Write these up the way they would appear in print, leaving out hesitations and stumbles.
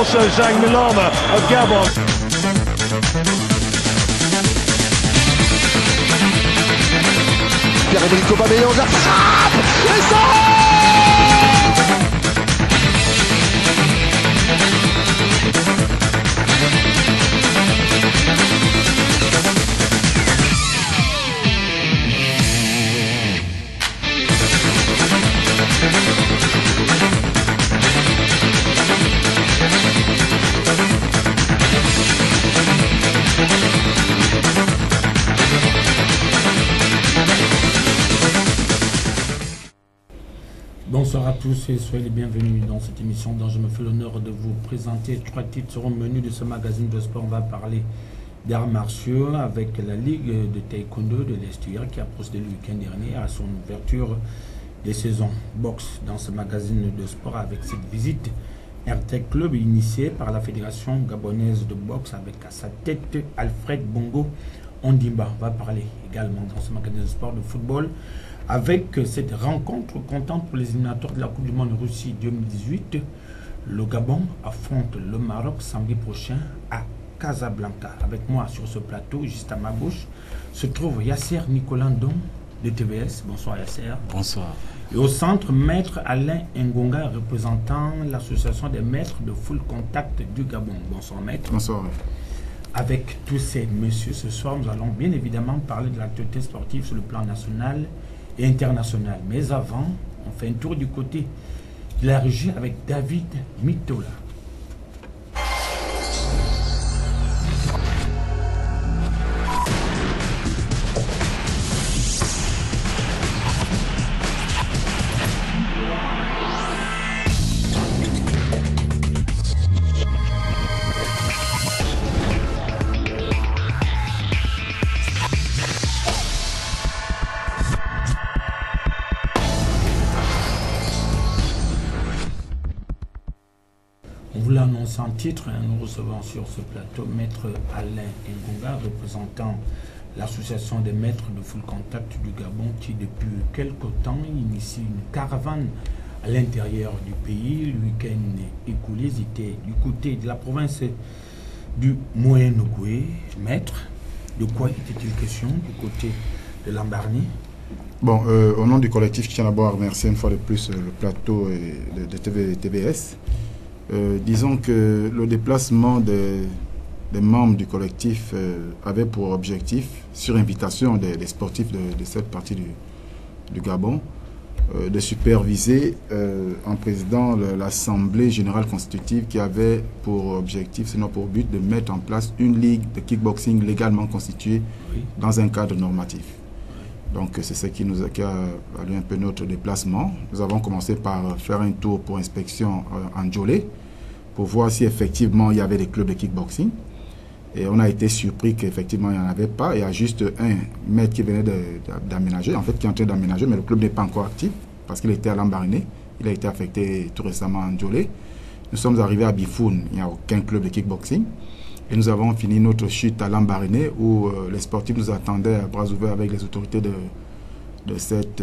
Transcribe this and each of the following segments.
also Zhang Milama of Gabon. Pierre-Emerick Aubameyang, la frappe et ça. Bonsoir à tous et soyez les bienvenus dans cette émission dont je me fais l'honneur de vous présenter. 3 titres seront au menu de ce magazine de sport. On va parler d'arts martiaux avec la Ligue de Taekwondo de l'Estuaire qui a procédé le week-end dernier à son ouverture des saisons boxe dans ce magazine de sport avec cette visite. RTEC Club initié par la Fédération gabonaise de boxe avec à sa tête Alfred Bongo Ondimba. On va parler également dans ce magazine de sport de football avec cette rencontre comptante pour les éliminatoires de la Coupe du Monde Russie 2018. Le Gabon affronte le Maroc samedi prochain à Casablanca. Avec moi sur ce plateau, juste à ma gauche, se trouve Yasser Nicolas Ndong de TVS. Bonsoir Yasser. Bonsoir. Et au centre, maître Alain Ngonga, représentant l'association des maîtres de full contact du Gabon. Bonsoir maître. Bonsoir. Avec tous ces messieurs, ce soir, nous allons bien évidemment parler de l'actualité sportive sur le plan national et international. Mais avant, on fait un tour du côté de la régie avec David Mitola. En titre, nous recevons sur ce plateau maître Alain Ngonga, représentant l'association des maîtres de full contact du Gabon qui depuis quelque temps initie une caravane à l'intérieur du pays. Le week-end écoulé, ils étaient du côté de la province du Moyen-Ogooué. Maître, de quoi était-il question du côté de Lambaréné? Bon, au nom du collectif, je tiens d'abord à remercier une fois de plus le plateau de TVS. Disons que le déplacement des membres du collectif avait pour objectif, sur invitation des sportifs de cette partie du Gabon, de superviser en président l'Assemblée générale constitutive qui avait pour objectif, sinon pour but, de mettre en place une ligue de kickboxing légalement constituée dans un cadre normatif. Donc c'est ce qui a valu un peu notre déplacement. Nous avons commencé par faire un tour pour inspection en Djolé, pour voir si effectivement il y avait des clubs de kickboxing. Et on a été surpris qu'effectivement il n'y en avait pas. Il y a juste un maître qui venait d'aménager, en fait qui est en train d'aménager, mais le club n'est pas encore actif parce qu'il était à Lambaréné. Il a été affecté tout récemment en Djolé. Nous sommes arrivés à Bifoun, il n'y a aucun club de kickboxing. Et nous avons fini notre chute à Lambaréné où les sportifs nous attendaient à bras ouverts avec les autorités de cette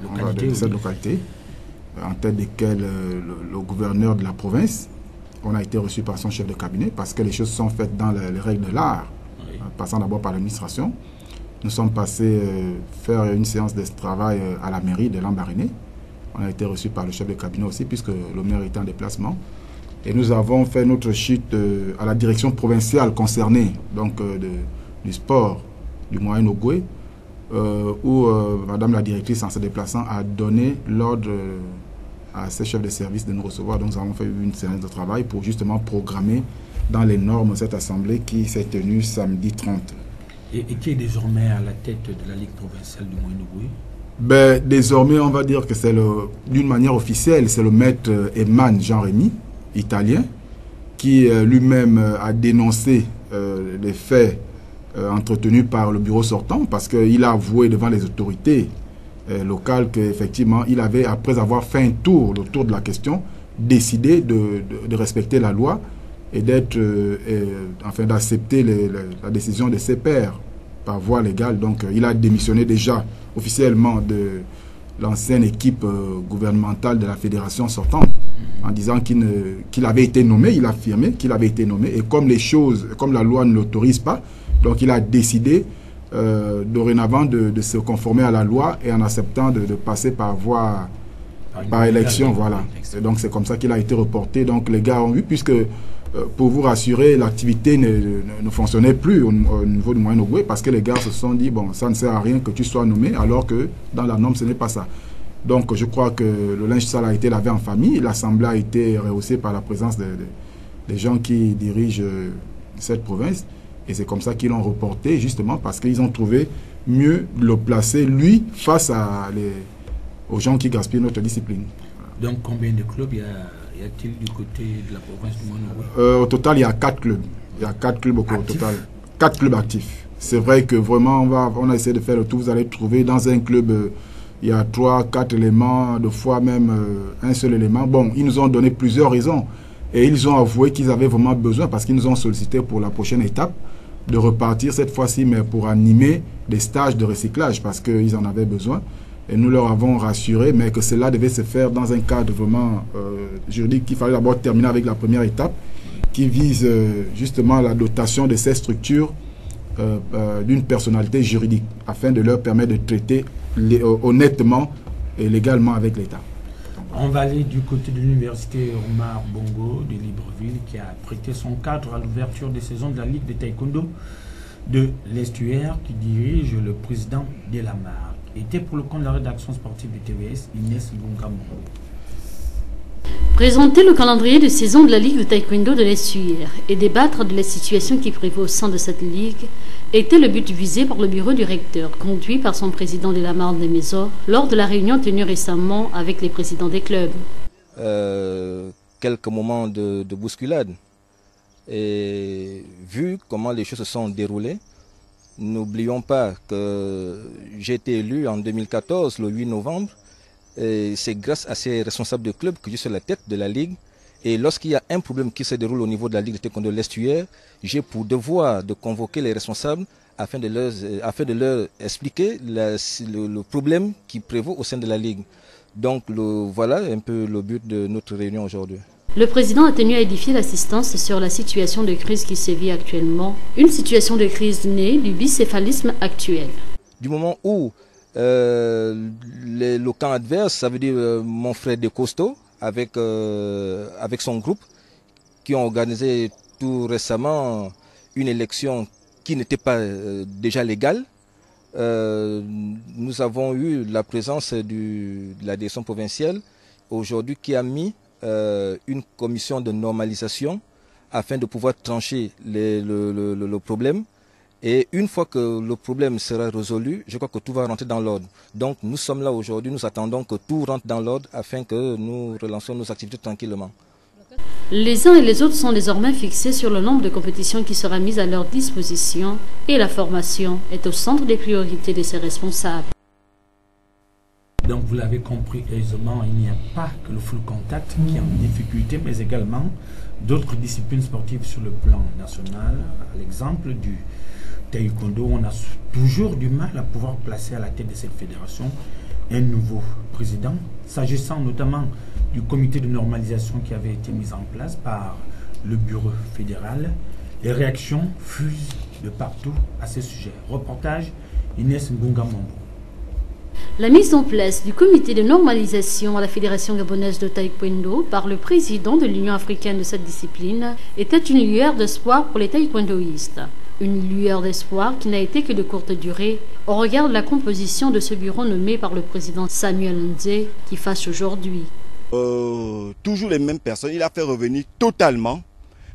localité, en tête desquelles le gouverneur de la province. On a été reçu par son chef de cabinet parce que les choses sont faites dans les règles de l'art, passant d'abord par l'administration. Nous sommes passés faire une séance de travail à la mairie de Lambaréné. On a été reçu par le chef de cabinet aussi puisque le maire était en déplacement. Et nous avons fait notre chute à la direction provinciale concernée donc, du sport du Moyen-Ogooué, où Madame la directrice, en se déplaçant, a donné l'ordre à ses chefs de service de nous recevoir. Donc nous avons fait une séance de travail pour justement programmer dans les normes cette assemblée qui s'est tenue samedi 30. Et qui est désormais à la tête de la Ligue provinciale du Moyen-Ogooué? Ben, désormais, on va dire que c'est d'une manière officielle, c'est le maître Eman Jean-Rémy, italien, qui lui-même a dénoncé les faits entretenus par le bureau sortant parce qu'il a avoué devant les autorités locales qu'effectivement il avait, après avoir fait un tour autour de la question, décidé de respecter la loi et d'être, enfin d'accepter la décision de ses pairs par voie légale. Donc il a démissionné déjà officiellement l'ancienne équipe gouvernementale de la fédération sortante, en disant qu'il avait été nommé, il a affirmé qu'il avait été nommé, et comme la loi ne l'autorise pas, donc il a décidé dorénavant de se conformer à la loi et en acceptant de passer par voie, par élection, voilà. Et donc c'est comme ça qu'il a été reporté. Donc les gars ont vu, puisque pour vous rassurer, l'activité ne fonctionnait plus au niveau du Moyen-Ogooué, parce que les gars se sont dit, bon, ça ne sert à rien que tu sois nommé, alors que dans la norme, ce n'est pas ça. Donc je crois que le linge sale a été lavé en famille, l'Assemblée a été rehaussée par la présence des gens qui dirigent cette province, et c'est comme ça qu'ils l'ont reporté, justement parce qu'ils ont trouvé mieux de le placer, lui, face aux gens qui gaspillent notre discipline. Donc combien de clubs y a-t-il du côté de la province du Moyen-Ogooué? Au total, il y a 4 clubs. Il y a 4 clubs au total. 4 clubs actifs. C'est vrai que vraiment, on a essayé de faire le tour. Vous allez trouver dans un club, il y a 3, 4 éléments, de fois même un seul élément. Bon, ils nous ont donné plusieurs raisons. Et ils ont avoué qu'ils avaient vraiment besoin, parce qu'ils nous ont sollicité pour la prochaine étape, de repartir cette fois-ci, mais pour animer des stages de recyclage, parce qu'ils en avaient besoin. Et nous leur avons rassuré, mais que cela devait se faire dans un cadre vraiment juridique, qu'il fallait d'abord terminer avec la première étape, qui vise justement la dotation de ces structures d'une personnalité juridique, afin de leur permettre de traiter honnêtement et légalement avec l'État. On va aller du côté de l'université Omar Bongo de Libreville, qui a prêté son cadre à l'ouverture des saisons de la Ligue de taekwondo de l'Estuaire, qui dirige le président de la Mar. Était pour le compte de la rédaction sportive du TVS, Inès Lungamon. Présenter le calendrier de saison de la Ligue de taekwondo de l'Estuaire et débattre de la situation qui prévaut au sein de cette ligue était le but visé par le bureau du recteur, conduit par son président de la Marne des Maisons, lors de la réunion tenue récemment avec les présidents des clubs. Quelques moments de bousculade. Et vu comment les choses se sont déroulées, n'oublions pas que j'ai été élu en 2014, le 8 novembre. C'est grâce à ces responsables de club que je suis à la tête de la Ligue. Et lorsqu'il y a un problème qui se déroule au niveau de la Ligue de taekwondo de l'Estuaire, j'ai pour devoir de convoquer les responsables afin de leur expliquer le problème qui prévaut au sein de la Ligue. Donc voilà un peu le but de notre réunion aujourd'hui. Le président a tenu à édifier l'assistance sur la situation de crise qui sévit actuellement, une situation de crise née du bicéphalisme actuel. Du moment où le camp adverse, ça veut dire mon frère de Costaud, avec son groupe, qui ont organisé tout récemment une élection qui n'était pas déjà légale. Nous avons eu la présence de la direction provinciale aujourd'hui qui a mis une commission de normalisation afin de pouvoir trancher le problème. Et une fois que le problème sera résolu, je crois que tout va rentrer dans l'ordre. Donc nous sommes là aujourd'hui, nous attendons que tout rentre dans l'ordre afin que nous relancions nos activités tranquillement. Les uns et les autres sont désormais fixés sur le nombre de compétitions qui sera mis à leur disposition et la formation est au centre des priorités de ces responsables. Donc vous l'avez compris aisément, il n'y a pas que le full contact qui est en difficulté, mais également d'autres disciplines sportives sur le plan national. À l'exemple du taekwondo, on a toujours du mal à pouvoir placer à la tête de cette fédération un nouveau président, s'agissant notamment du comité de normalisation qui avait été mis en place par le bureau fédéral. Les réactions fusent de partout à ce sujet. Reportage Inès Mbungamambo. La mise en place du comité de normalisation à la Fédération gabonaise de taekwondo par le président de l'Union africaine de cette discipline était une lueur d'espoir pour les taekwondoïstes. Une lueur d'espoir qui n'a été que de courte durée au regard de la composition de ce bureau nommé par le président Samuel Nzé qui fâche aujourd'hui. Toujours les mêmes personnes. Il a fait revenir totalement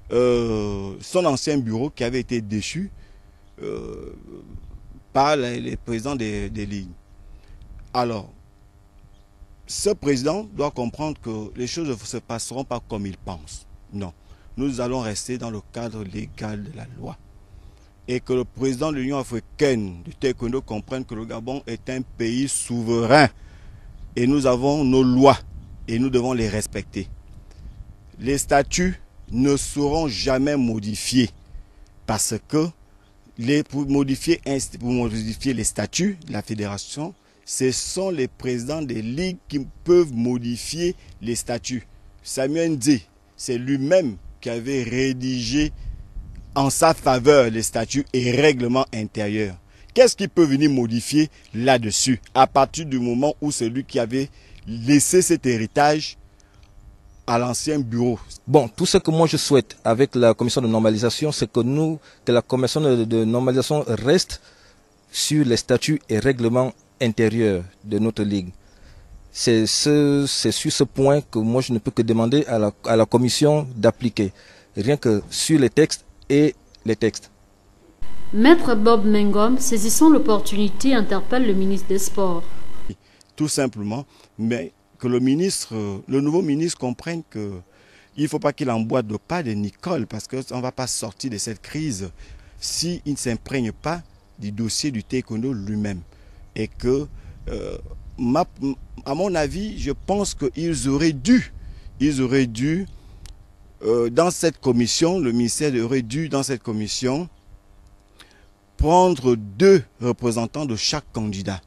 son ancien bureau qui avait été déchu par les présidents des ligues. Alors, ce président doit comprendre que les choses ne se passeront pas comme il pense. Non, nous allons rester dans le cadre légal de la loi. Et que le président de l'Union africaine du taekwondo comprenne que le Gabon est un pays souverain. Et nous avons nos lois et nous devons les respecter. Les statuts ne seront jamais modifiés parce que pour modifier les statuts de la fédération, ce sont les présidents des ligues qui peuvent modifier les statuts. Samuel Ndé, c'est lui-même qui avait rédigé en sa faveur les statuts et règlements intérieurs. Qu'est-ce qui peut venir modifier là-dessus à partir du moment où c'est lui qui avait laissé cet héritage à l'ancien bureau? Bon, tout ce que moi je souhaite avec la commission de normalisation, c'est que la commission de normalisation reste sur les statuts et règlements intérieurs de notre ligue. C'est sur ce point que moi je ne peux que demander à la commission d'appliquer, rien que sur les textes et les textes. Maître Bob Mengom, saisissant l'opportunité, interpelle le ministre des Sports. Tout simplement, mais que le nouveau ministre comprenne qu'il ne faut pas qu'il emboîte le pas de Nicole, parce qu'on ne va pas sortir de cette crise s'il ne s'imprègne pas du dossier du taekwondo lui-même. Et que, à mon avis, je pense qu'ils auraient dû, dans cette commission, le ministère aurait dû, dans cette commission, prendre 2 représentants de chaque candidat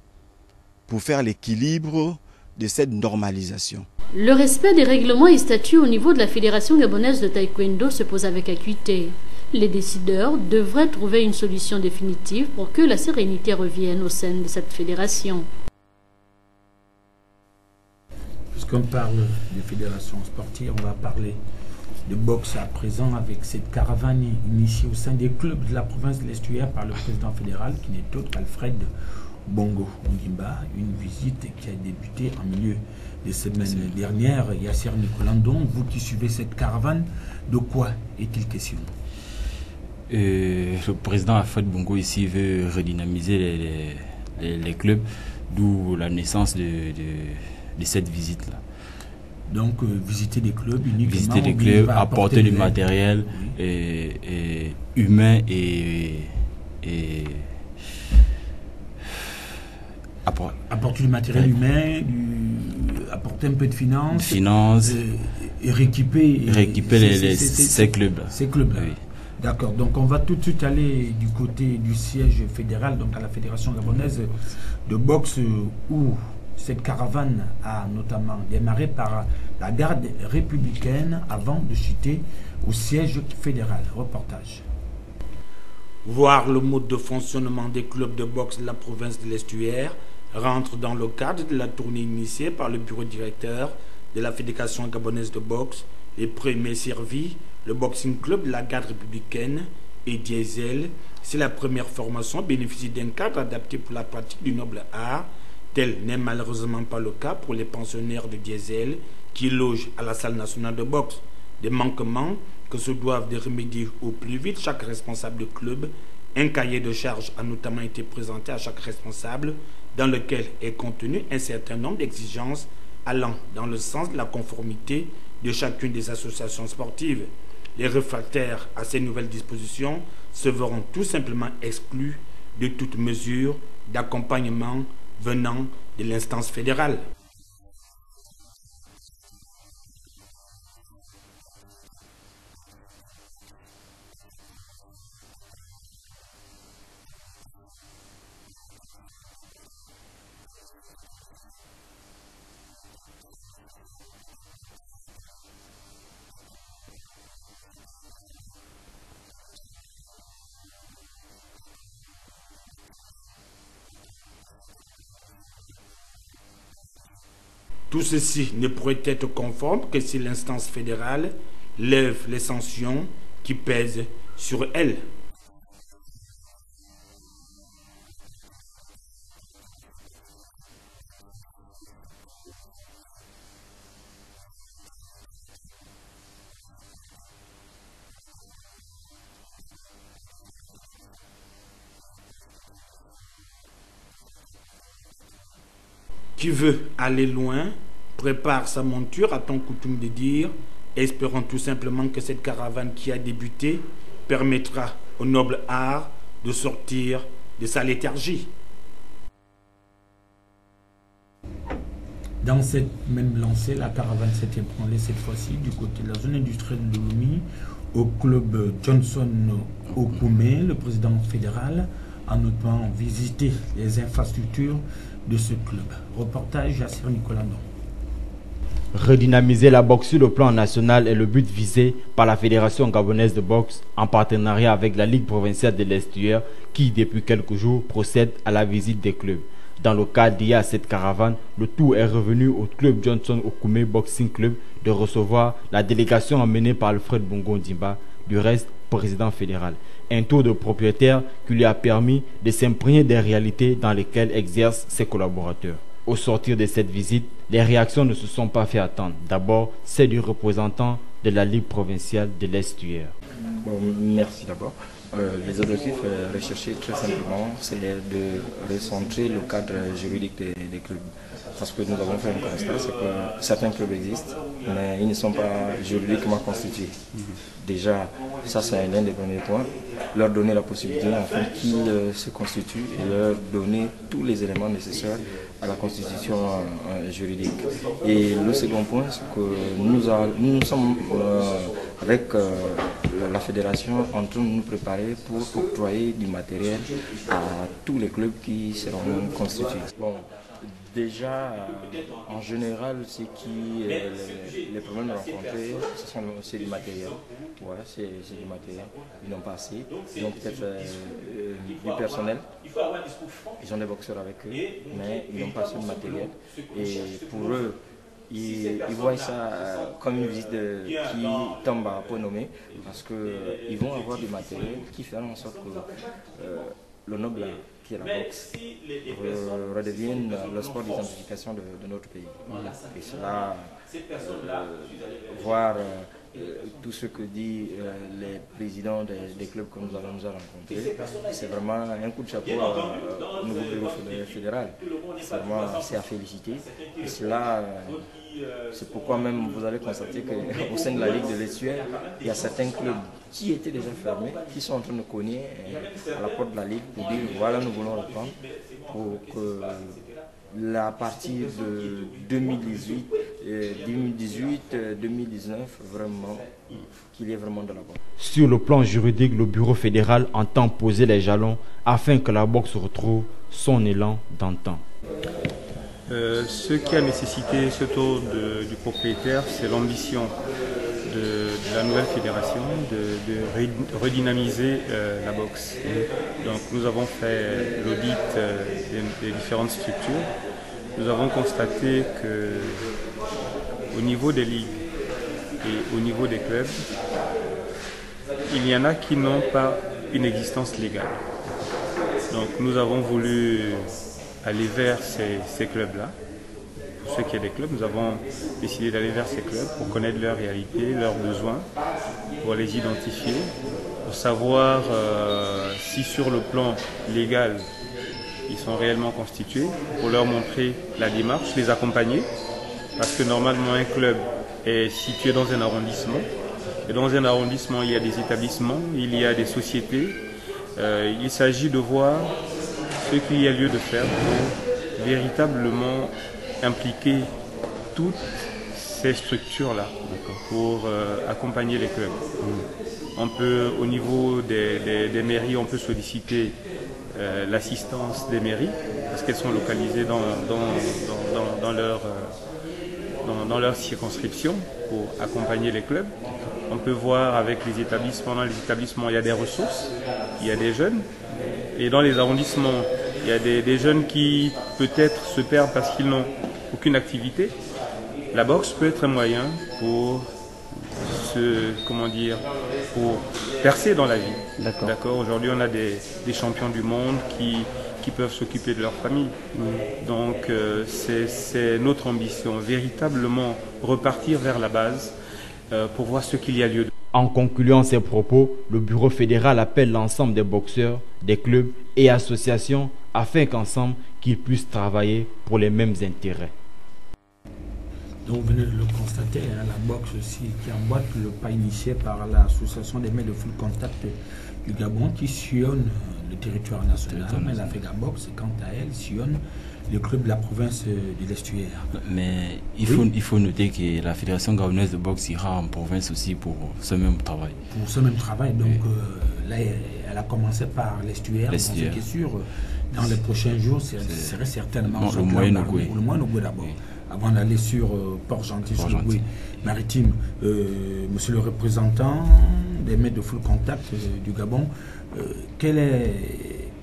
pour faire l'équilibre de cette normalisation. Le respect des règlements et statuts au niveau de la Fédération gabonaise de taekwondo se pose avec acuité. Les décideurs devraient trouver une solution définitive pour que la sérénité revienne au sein de cette fédération. Puisqu'on parle de fédération sportive, on va parler de boxe à présent avec cette caravane initiée au sein des clubs de la province de l'Estuaire par le président fédéral qui n'est autre qu'Alfred Bongo Ondimba. Une visite qui a débuté en milieu de semaine dernière. Yasser Nicolandon, vous qui suivez cette caravane, de quoi est-il question? Le président Alfred Bongo ici veut redynamiser les clubs, d'où la naissance de cette visite-là. Donc, visiter des clubs uniquement. Visiter des clubs, apporter du matériel humain et apporter du matériel humain, apporter un peu de finances. Et rééquiper ces clubs-là. Ces clubs-là. Oui. D'accord. Donc, on va tout de suite aller du côté du siège fédéral, donc à la Fédération gabonaise de boxe, où cette caravane a notamment démarré par la garde républicaine avant de chuter au siège fédéral. Reportage. Voir le mode de fonctionnement des clubs de boxe de la province de l'Estuaire rentre dans le cadre de la tournée initiée par le bureau directeur de la Fédération gabonaise de boxe. Les premiers servis, le Boxing Club de la garde républicaine et Diesel. C'est la première formation bénéficie d'un cadre adapté pour la pratique du noble art. Tel n'est malheureusement pas le cas pour les pensionnaires de Diesel qui logent à la salle nationale de boxe. Des manquements que se doivent de remédier au plus vite chaque responsable de club. Un cahier de charges a notamment été présenté à chaque responsable dans lequel est contenu un certain nombre d'exigences allant dans le sens de la conformité de chacune des associations sportives. Les réfractaires à ces nouvelles dispositions se verront tout simplement exclus de toute mesure d'accompagnement venant de l'instance fédérale. Tout ceci ne pourrait être conforme que si l'instance fédérale lève les sanctions qui pèsent sur elle. Qui veut aller loin, prépare sa monture, a-t-on coutume de dire. Espérons tout simplement que cette caravane qui a débuté permettra au noble art de sortir de sa léthargie. Dans cette même lancée, la caravane s'est ébranlée cette fois-ci du côté de la zone industrielle de Lomé, au club Johnson Okume. Le président fédéral a notamment visité les infrastructures de ce club. Reportage à Sir Nicolas Ndon. Redynamiser la boxe sur le plan national est le but visé par la Fédération gabonaise de boxe en partenariat avec la Ligue provinciale de l'Estuaire qui, depuis quelques jours, procède à la visite des clubs. Dans le cadre d'hier à cette caravane, le tour est revenu au club Johnson Okume Boxing Club de recevoir la délégation emmenée par Alfred Bongo Ndimba, du reste président fédéral. Un tour de propriétaire qui lui a permis de s'imprégner des réalités dans lesquelles exercent ses collaborateurs. Au sortir de cette visite, les réactions ne se sont pas fait attendre. D'abord, celle du représentant de la Ligue provinciale de l'Estuaire. Bon, merci d'abord. Les objectifs recherchés très simplement, c'est de recentrer le cadre juridique des clubs. Parce que nous avons fait un constat, c'est que certains clubs existent, mais ils ne sont pas juridiquement constitués. Déjà, ça c'est l'un des premiers points. Leur donner la possibilité afin qu'ils se constituent et leur donner tous les éléments nécessaires à la constitution juridique. Et le second point, c'est que nous sommes avec la fédération en train de nous préparer pour octroyer du matériel à tous les clubs qui seront constitués. Bon, déjà, en général, les problèmes rencontrés, c'est du matériel. Ouais, c'est du matériel. Ils n'ont pas assez. Ils ont peut-être du personnel. Ils ont des boxeurs avec eux, mais ils n'ont pas assez de matériel. Et pour eux, ils voient ça comme une visite qui tombe à point nommé, parce qu'ils vont avoir du matériel qui fera en sorte que le noble qui est la boxe redevienne le sport d'identification de notre pays. Voilà. Et cela, voir tout ce que disent les présidents des clubs que nous allons rencontrer, c'est vraiment un coup de chapeau au nouveau bureau fédéral. C'est à féliciter. Et cela, c'est pourquoi même vous allez constater qu'au sein de la Ligue de l'Estuaire, il y a certains clubs qui étaient déjà fermés, qui sont en train de cogner à la porte de la Ligue pour dire voilà, nous voulons reprendre, pour que la partie de 2018, 2019, vraiment, qu'il y ait vraiment de la boxe. Sur le plan juridique, le bureau fédéral entend poser les jalons afin que la boxe retrouve son élan d'antan. Ce qui a nécessité ce tour du propriétaire, c'est l'ambition de la nouvelle fédération de redynamiser la boxe. Donc nous avons fait l'audit des différentes structures. Nous avons constaté qu'au niveau des ligues et au niveau des clubs, il y en a qui n'ont pas une existence légale. Donc nous avons voulu aller vers ces clubs-là. Pour ceux qui ont des clubs, nous avons décidé d'aller vers ces clubs pour connaître leur réalité, leurs besoins, pour les identifier, pour savoir si sur le plan légal, ils sont réellement constitués, pour leur montrer la démarche, les accompagner, parce que normalement un club est situé dans un arrondissement, et dans un arrondissement il y a des établissements, il y a des sociétés, il s'agit de voir ce qu'il y a lieu de faire pour véritablement impliquer toutes ces structures-là pour accompagner les clubs. On peut, au niveau des mairies, on peut solliciter l'assistance des mairies parce qu'elles sont localisées dans leur circonscription pour accompagner les clubs. On peut voir avec les établissements. Dans les établissements, il y a des ressources, il y a des jeunes. Et dans les arrondissements, il y a des jeunes qui peut-être se perdent parce qu'ils n'ont aucune activité. La boxe peut être un moyen pour pour percer dans la vie. D'accord. Aujourd'hui, on a des champions du monde qui peuvent s'occuper de leur famille. Donc, c'est notre ambition, véritablement repartir vers la base pour voir ce qu'il y a lieu de. En concluant ces propos, le bureau fédéral appelle l'ensemble des boxeurs, des clubs et associations afin qu'ensemble, qu'ils puissent travailler pour les mêmes intérêts. Donc vous venez de le constater, la boxe aussi qui emboîte le pas initié par l'association des maîtres de full contact du Gabon qui sillonne le territoire national. Mais la FEGABOX, quant à elle, sillonne le club de la province de l'Estuaire. Mais il faut noter que la Fédération gabonaise de boxe ira en province aussi pour ce même travail. Pour ce même travail, donc là elle a commencé par l'Estuaire. Ce qui est sûr, dans les prochains jours, ce serait certainement le Moyen-Ogooué. Le Moyen-Ogooué d'abord, avant d'aller sur Port-Gentil, sur le Goué maritime. Monsieur le représentant des maîtres de full contact du Gabon, quel est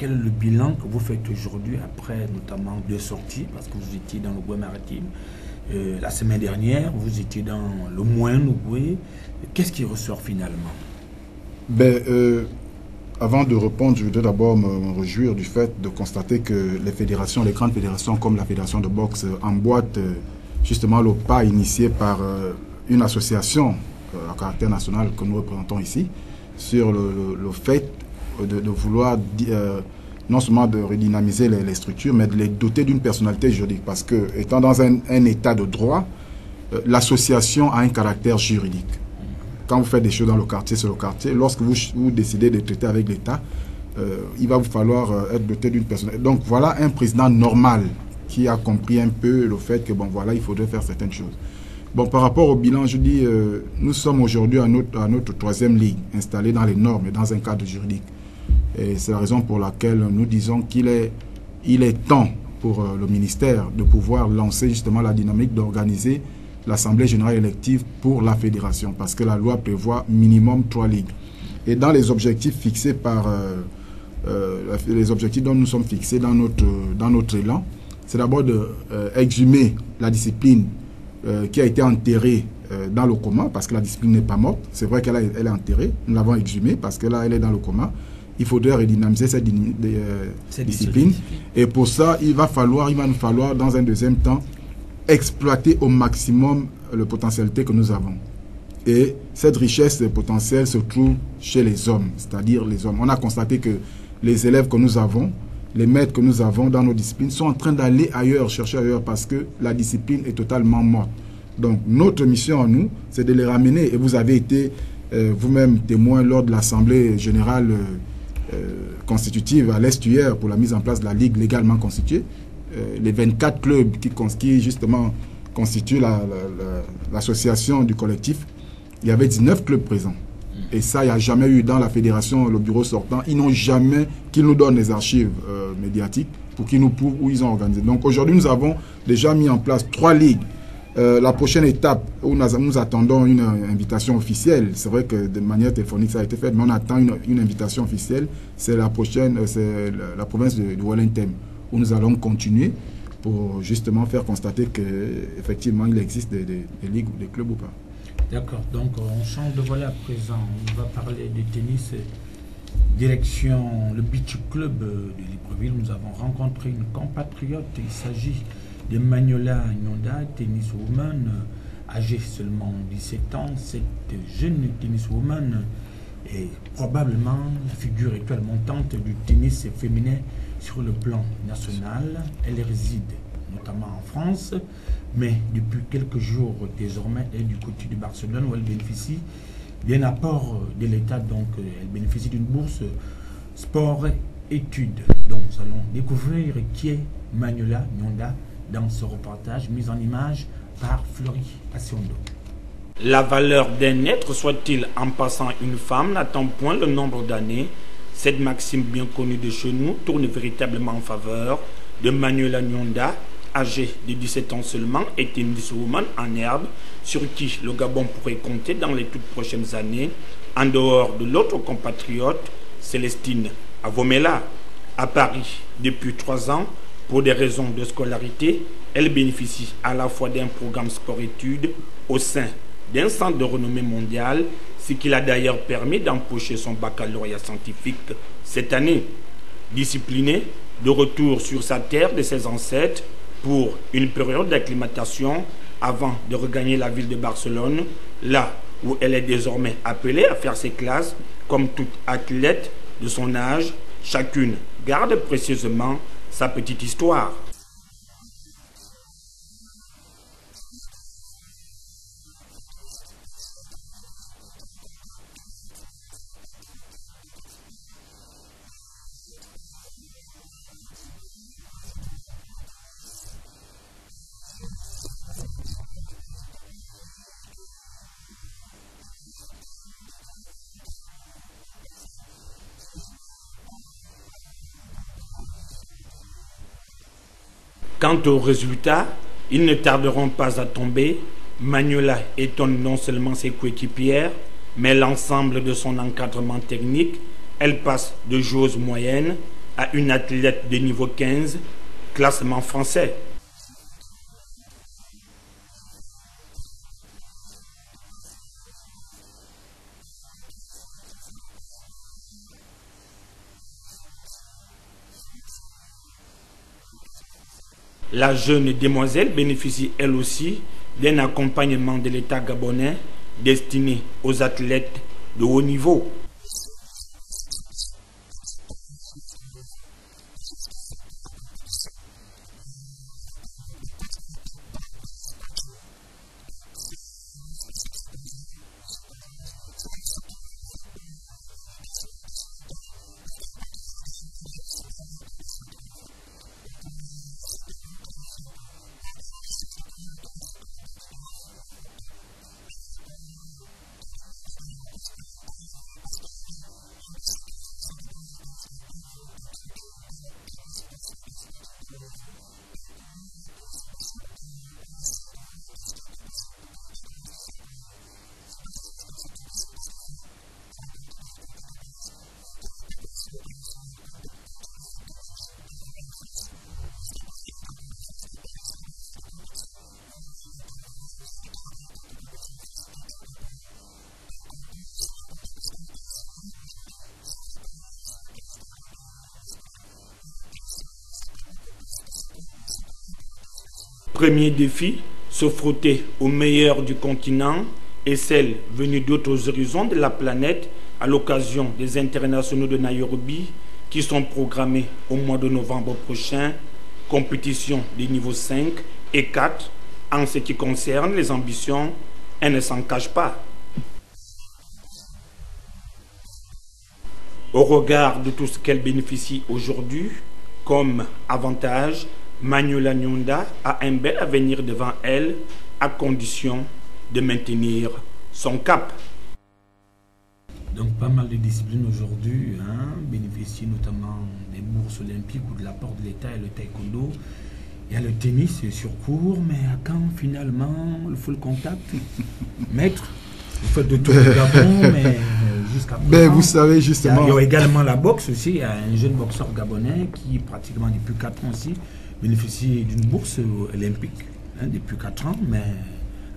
le bilan que vous faites aujourd'hui après notamment 2 sorties, parce que vous étiez dans le Goué maritime la semaine dernière, vous étiez dans le Moyen-Ogooué. Qu'est-ce qui ressort finalement? Avant de répondre, je voudrais d'abord me réjouir du fait de constater que les fédérations, les grandes fédérations comme la fédération de boxe emboîtent justement le pas initié par une association à caractère national que nous représentons ici sur le fait de vouloir non seulement de redynamiser les structures, mais de les doter d'une personnalité juridique. Parce que, étant dans un état de droit, l'association a un caractère juridique. Quand vous faites des choses dans le quartier, c'est le quartier. Lorsque vous décidez de traiter avec l'État, il va vous falloir être doté d'une personnalité. Donc voilà un président normal qui a compris un peu le fait que, bon, voilà, il faudrait faire certaines choses. Bon, par rapport au bilan, je dis, nous sommes aujourd'hui à notre 3e ligue, installée dans les normes et dans un cadre juridique. Et c'est la raison pour laquelle nous disons qu'il est temps pour le ministère de pouvoir lancer justement la dynamique d'organiser l'Assemblée générale élective pour la fédération, parce que la loi prévoit minimum 3 ligues. Et dans les objectifs fixés par les objectifs dont nous sommes fixés dans notre élan, c'est d'abord d'exhumer la discipline qui a été enterrée dans le coma, parce que la discipline n'est pas morte. C'est vrai qu'elle est enterrée, nous l'avons exhumée parce que là elle est dans le coma. Il faudrait redynamiser cette discipline. Et pour ça, il va nous falloir dans un deuxième temps exploiter au maximum la potentialité que nous avons. Et cette richesse potentielle se trouve chez les hommes, c'est-à-dire les hommes. On a constaté que les élèves que nous avons, les maîtres que nous avons dans nos disciplines sont en train d'aller ailleurs, chercher ailleurs, parce que la discipline est totalement morte. Donc notre mission à nous, c'est de les ramener. Et vous avez été vous-même témoin lors de l'Assemblée générale constitutive à l'Estuaire pour la mise en place de la Ligue légalement constituée. Les 24 clubs qui justement constituent l'association du collectif, il y avait 19 clubs présents. Et ça, il n'y a jamais eu dans la fédération, le bureau sortant, ils n'ont jamais qu'ils nous donnent les archives médiatiques pour qu'ils nous prouvent où ils ont organisé. Donc aujourd'hui, nous avons déjà mis en place 3 ligues. La prochaine étape où nous attendons une invitation officielle, c'est vrai que de manière téléphonique ça a été fait, mais on attend une invitation officielle, c'est la prochaine, c'est la province de Wellington, où nous allons continuer pour justement faire constater qu'effectivement il existe des ligues ou des clubs ou pas. D'accord, donc on change de volet à présent, on va parler du tennis. Direction le Beach Club de Libreville, nous avons rencontré une compatriote, il s'agit de Magnola Nyonda, tenniswoman, âgée seulement 17 ans. Cette jeune tenniswoman est probablement la figure étoile montante du tennis féminin sur le plan national. Elle réside notamment en France, mais depuis quelques jours désormais, elle est du côté de Barcelone où elle bénéficie d'un apport de l'État. Donc elle bénéficie d'une bourse sport-études. Donc nous allons découvrir qui est Magnola Nyonda dans ce reportage mis en image par Fleury Assiondo. La valeur d'un être, soit-il en passant une femme, n'attend point le nombre d'années. Cette maxime bien connue de chez nous tourne véritablement en faveur de Magnola Nyonda, âgée de 17 ans seulement et tenniswoman en herbe, sur qui le Gabon pourrait compter dans les toutes prochaines années, en dehors de l'autre compatriote, Célestine Avomela. À Paris depuis 3 ans, pour des raisons de scolarité, elle bénéficie à la fois d'un programme sport-études au sein d'un centre de renommée mondiale, ce qui l'a d'ailleurs permis d'empocher son baccalauréat scientifique cette année. Disciplinée, de retour sur sa terre de ses ancêtres pour une période d'acclimatation avant de regagner la ville de Barcelone, là où elle est désormais appelée à faire ses classes comme toute athlète de son âge. Chacune garde précieusement sa petite histoire. Quant aux résultats, ils ne tarderont pas à tomber. Manuela étonne non seulement ses coéquipières, mais l'ensemble de son encadrement technique. Elle passe de joueuse moyenne à une athlète de niveau 15, classement français. La jeune demoiselle bénéficie elle aussi d'un accompagnement de l'État gabonais destiné aux athlètes de haut niveau. Premier défi, se frotter aux meilleurs du continent et celles venues d'autres horizons de la planète à l'occasion des internationaux de Nairobi qui sont programmés au mois de novembre prochain. Compétition des niveaux 5 et 4 en ce qui concerne les ambitions, elle ne s'en cache pas. Au regard de tout ce qu'elle bénéficie aujourd'hui comme avantage, Manuela Nyunda a un bel avenir devant elle à condition de maintenir son cap. Donc pas mal de disciplines aujourd'hui bénéficient notamment des bourses olympiques ou de l'apport de l'État et le taekwondo. Il y a le tennis sur cours, mais à quand finalement le full contact? Maître, vous faites de tout le Gabon, mais jusqu'à présent... Ben, vous savez justement... Il y a également la boxe aussi. Il y a un jeune boxeur gabonais qui pratiquement depuis 4 ans aussi bénéficie d'une bourse olympique depuis 4 ans, mais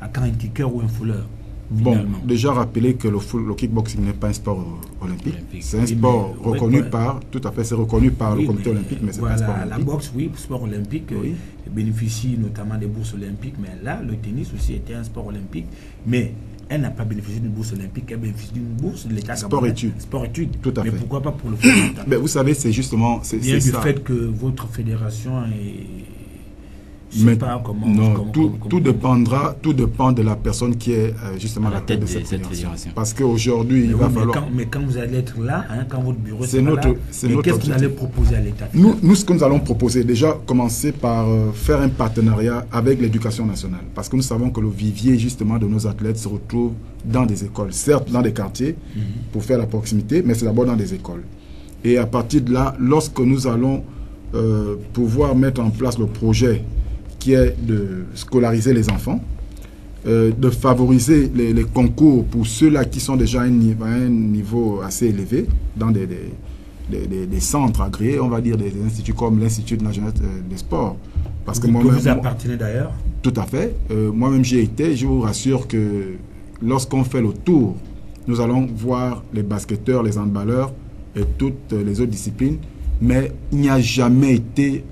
à quand un kicker ou un fouleur? Bon, déjà rappeler que le kickboxing n'est pas un sport olympique. C'est un sport reconnu par, tout à fait, c'est reconnu par le comité olympique, mais c'est pas un sport olympique. La boxe, oui, sport olympique, bénéficie notamment des bourses olympiques, mais là, le tennis aussi était un sport olympique, mais elle n'a pas bénéficié d'une bourse olympique, elle bénéficie d'une bourse de l'État gabonais. Sport-études. Tout à fait. Mais pourquoi pas pour le football? Mais vous savez, c'est justement... Bien du fait que votre fédération est... Mais pas comment, non, tout dépend de la personne qui est justement à la tête de cette fédération. Parce qu'aujourd'hui, il va falloir... Mais quand vous allez être là, quand votre bureau c'est notre, là, qu'est-ce que vous allez proposer à l'État? Nous, ce que nous allons proposer, déjà, commencer par faire un partenariat avec l'éducation nationale. Parce que nous savons que le vivier, justement, de nos athlètes se retrouve dans des écoles. Certes, dans des quartiers, pour faire la proximité, mais c'est d'abord dans des écoles. Et à partir de là, lorsque nous allons pouvoir mettre en place le projet qui est de scolariser les enfants, de favoriser les concours pour ceux-là qui sont déjà à un niveau assez élevé dans des centres agréés, on va dire des instituts comme l'Institut national des sports. Parce que moi-même, vous appartenez d'ailleurs? Tout à fait. Moi-même, j'y ai été. Je vous rassure que lorsqu'on fait le tour, nous allons voir les basketteurs, les handballeurs et toutes les autres disciplines. Mais il n'y a jamais été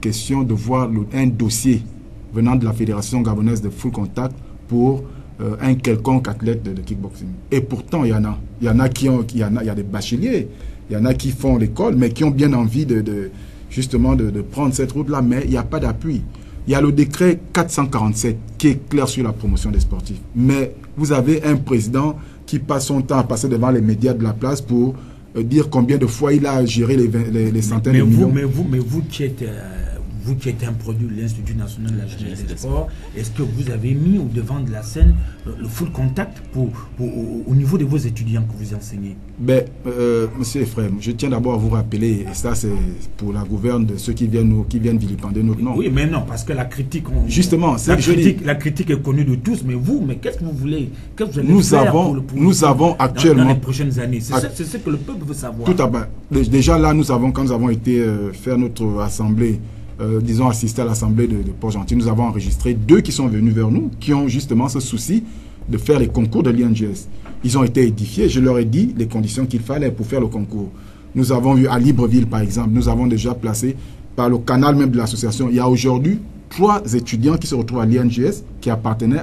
question de voir un dossier venant de la Fédération gabonaise de full contact pour un quelconque athlète de kickboxing. Et pourtant, il y en a. Il y en a il y a des bacheliers, il y en a qui font l'école, mais qui ont bien envie justement de prendre cette route-là, mais il n'y a pas d'appui. Il y a le décret 447 qui est clair sur la promotion des sportifs. Mais vous avez un président qui passe son temps à passer devant les médias de la place pour dire combien de fois il a géré les centaines de millions. Mais vous qui êtes, vous qui êtes un produit de l'Institut national de la jeunesse et des sports, est-ce que vous avez mis au devant de la scène le full contact au niveau de vos étudiants que vous enseignez? Monsieur Ephraim, je tiens d'abord à vous rappeler, et ça c'est pour la gouverne de ceux qui viennent vilipender notre nom. Oui, mais non, parce que la critique... Justement, la critique est connue de tous, mais vous, qu'est-ce que vous voulez? Qu'est-ce que vous allez faire nous avons actuellement... Dans les prochaines années, c'est ce que le peuple veut savoir. Tout à fait. Déjà là, quand nous avons été faire notre assemblée, disons assister à l'assemblée de Port-Gentil, nous avons enregistré 2 qui sont venus vers nous, qui ont justement ce souci de faire les concours de l'INGS. Ils ont été édifiés, je leur ai dit les conditions qu'il fallait pour faire le concours. Nous avons vu à Libreville, par exemple, nous avons déjà placé par le canal même de l'association, il y a aujourd'hui 3 étudiants qui se retrouvent à l'INGS qui appartiennent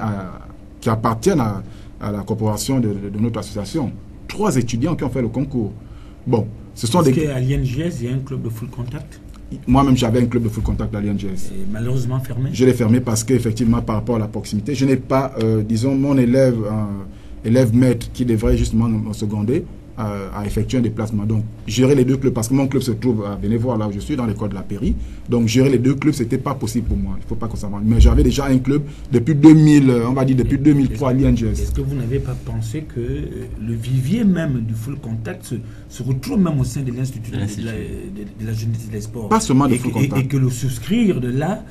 à la corporation de notre association. 3 étudiants qui ont fait le concours. Bon, ce sont des... qu'à l'INGS, il y a un club de full contact? Moi-même, j'avais un club de full contact à l'INGS. Malheureusement fermé? Je l'ai fermé parce qu'effectivement, par rapport à la proximité, je n'ai pas, disons, mon élève maître qui devrait justement me seconder à effectuer un déplacement. Donc, gérer les 2 clubs, parce que mon club se trouve à Bénévoire, là où je suis, dans l'école de la Pairie. Donc, gérer les 2 clubs, ce n'était pas possible pour moi. Il ne faut pas qu'on s'avance. Mais j'avais déjà un club depuis 2000, on va dire depuis 2003 à l'INGS. Est-ce que vous n'avez pas pensé que le vivier même du full contact se retrouve même au sein de l'Institut de la jeunesse et des sports? Pas seulement de full contact. Et que le souscrire de là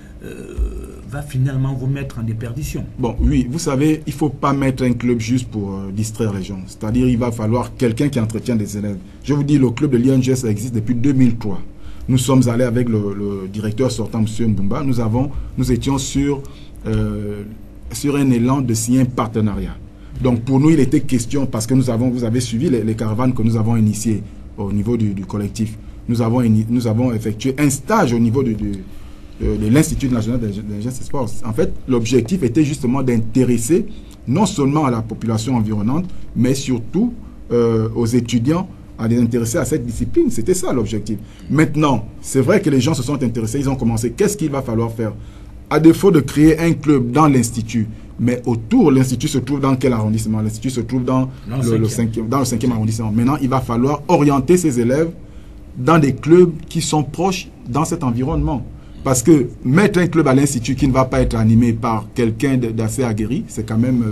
va finalement vous mettre en déperdition. Bon, oui, vous savez, il ne faut pas mettre un club juste pour distraire les gens. C'est-à-dire, il va falloir quelqu'un qui entretient des élèves. Je vous dis, le club de l'INGS existe depuis 2003. Nous sommes allés avec le directeur sortant, M. Mbumba. Nous étions sur un élan de signer un partenariat. Donc, pour nous, il était question, parce que vous avez suivi les caravanes que nous avons initiées au niveau du collectif. Nous avons effectué un stage au niveau de l'Institut national de la jeunesse et des sports. En fait, l'objectif était justement d'intéresser non seulement à la population environnante, mais surtout aux étudiants à les intéresser à cette discipline. C'était ça l'objectif. Maintenant, c'est vrai que les gens se sont intéressés, ils ont commencé. Qu'est-ce qu'il va falloir faire? À défaut de créer un club dans l'Institut, mais autour, l'Institut se trouve dans quel arrondissement? L'Institut se trouve dans le 5e arrondissement. Maintenant, il va falloir orienter ces élèves dans des clubs qui sont proches dans cet environnement. Parce que mettre un club à l'Institut qui ne va pas être animé par quelqu'un d'assez aguerri, c'est quand même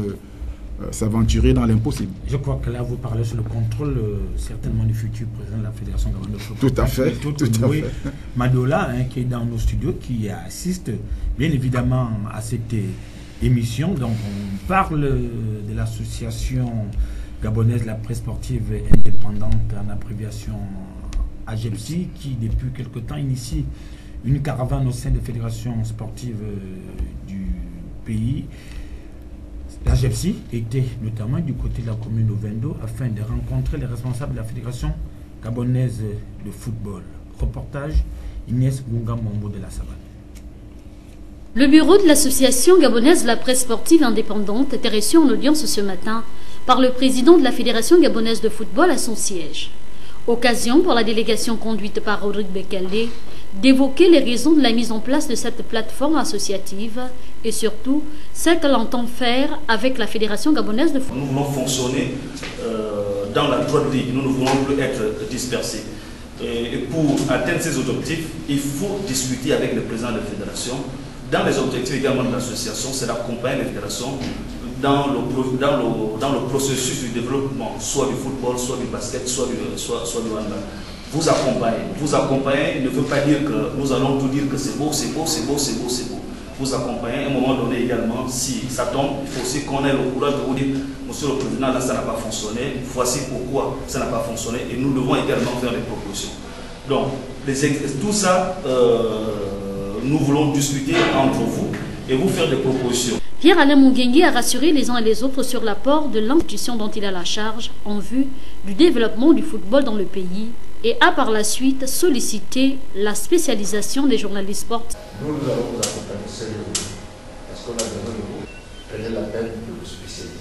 s'aventurer dans l'impossible. Je crois que là, vous parlez sur le contrôle certainement du futur président de la Fédération gabonaise de football. Tout à fait. Madola, qui est dans nos studios, qui assiste bien évidemment à cette émission. Donc, on parle de l'association gabonaise de la presse sportive indépendante, en abréviation AGEPSI, qui depuis quelque temps initie une caravane au sein des fédérations sportives du pays. La GEPSI était notamment du côté de la commune de Vendo afin de rencontrer les responsables de la fédération gabonaise de football. Reportage Inès Gunga Mombo de la Savane. Le bureau de l'association gabonaise de la presse sportive indépendante était reçu en audience ce matin par le président de la fédération gabonaise de football à son siège. Occasion pour la délégation conduite par Rodrigue Bekele d'évoquer les raisons de la mise en place de cette plateforme associative et surtout ce qu'elle entend faire avec la Fédération gabonaise de football. Nous voulons fonctionner dans la droite ligne, nous ne voulons plus être dispersés. Et pour atteindre ces objectifs, il faut discuter avec le président de la fédération. Dans les objectifs également de l'association, c'est d'accompagner les fédérations dans le processus du développement, soit du football, soit du basket, soit du handball. Vous accompagnez ne veut pas dire que nous allons tout dire que c'est beau, c'est beau, c'est beau, c'est beau, c'est beau. Vous accompagnez à un moment donné également, si ça tombe, il faut aussi qu'on ait le courage de vous dire, monsieur le président, là ça n'a pas fonctionné, voici pourquoi ça n'a pas fonctionné, et nous devons également faire des propositions. Donc, tout ça, nous voulons discuter entre vous et vous faire des propositions. Pierre-Alain Mugengi a rassuré les uns et les autres sur l'apport de l'institution dont il a la charge en vue du développement du football dans le pays et a par la suite sollicité la spécialisation des journalistes sportifs. Nous allons vous accompagner sérieusement parce qu'on a besoin de vous. Prenez la peine de vous spécialiser.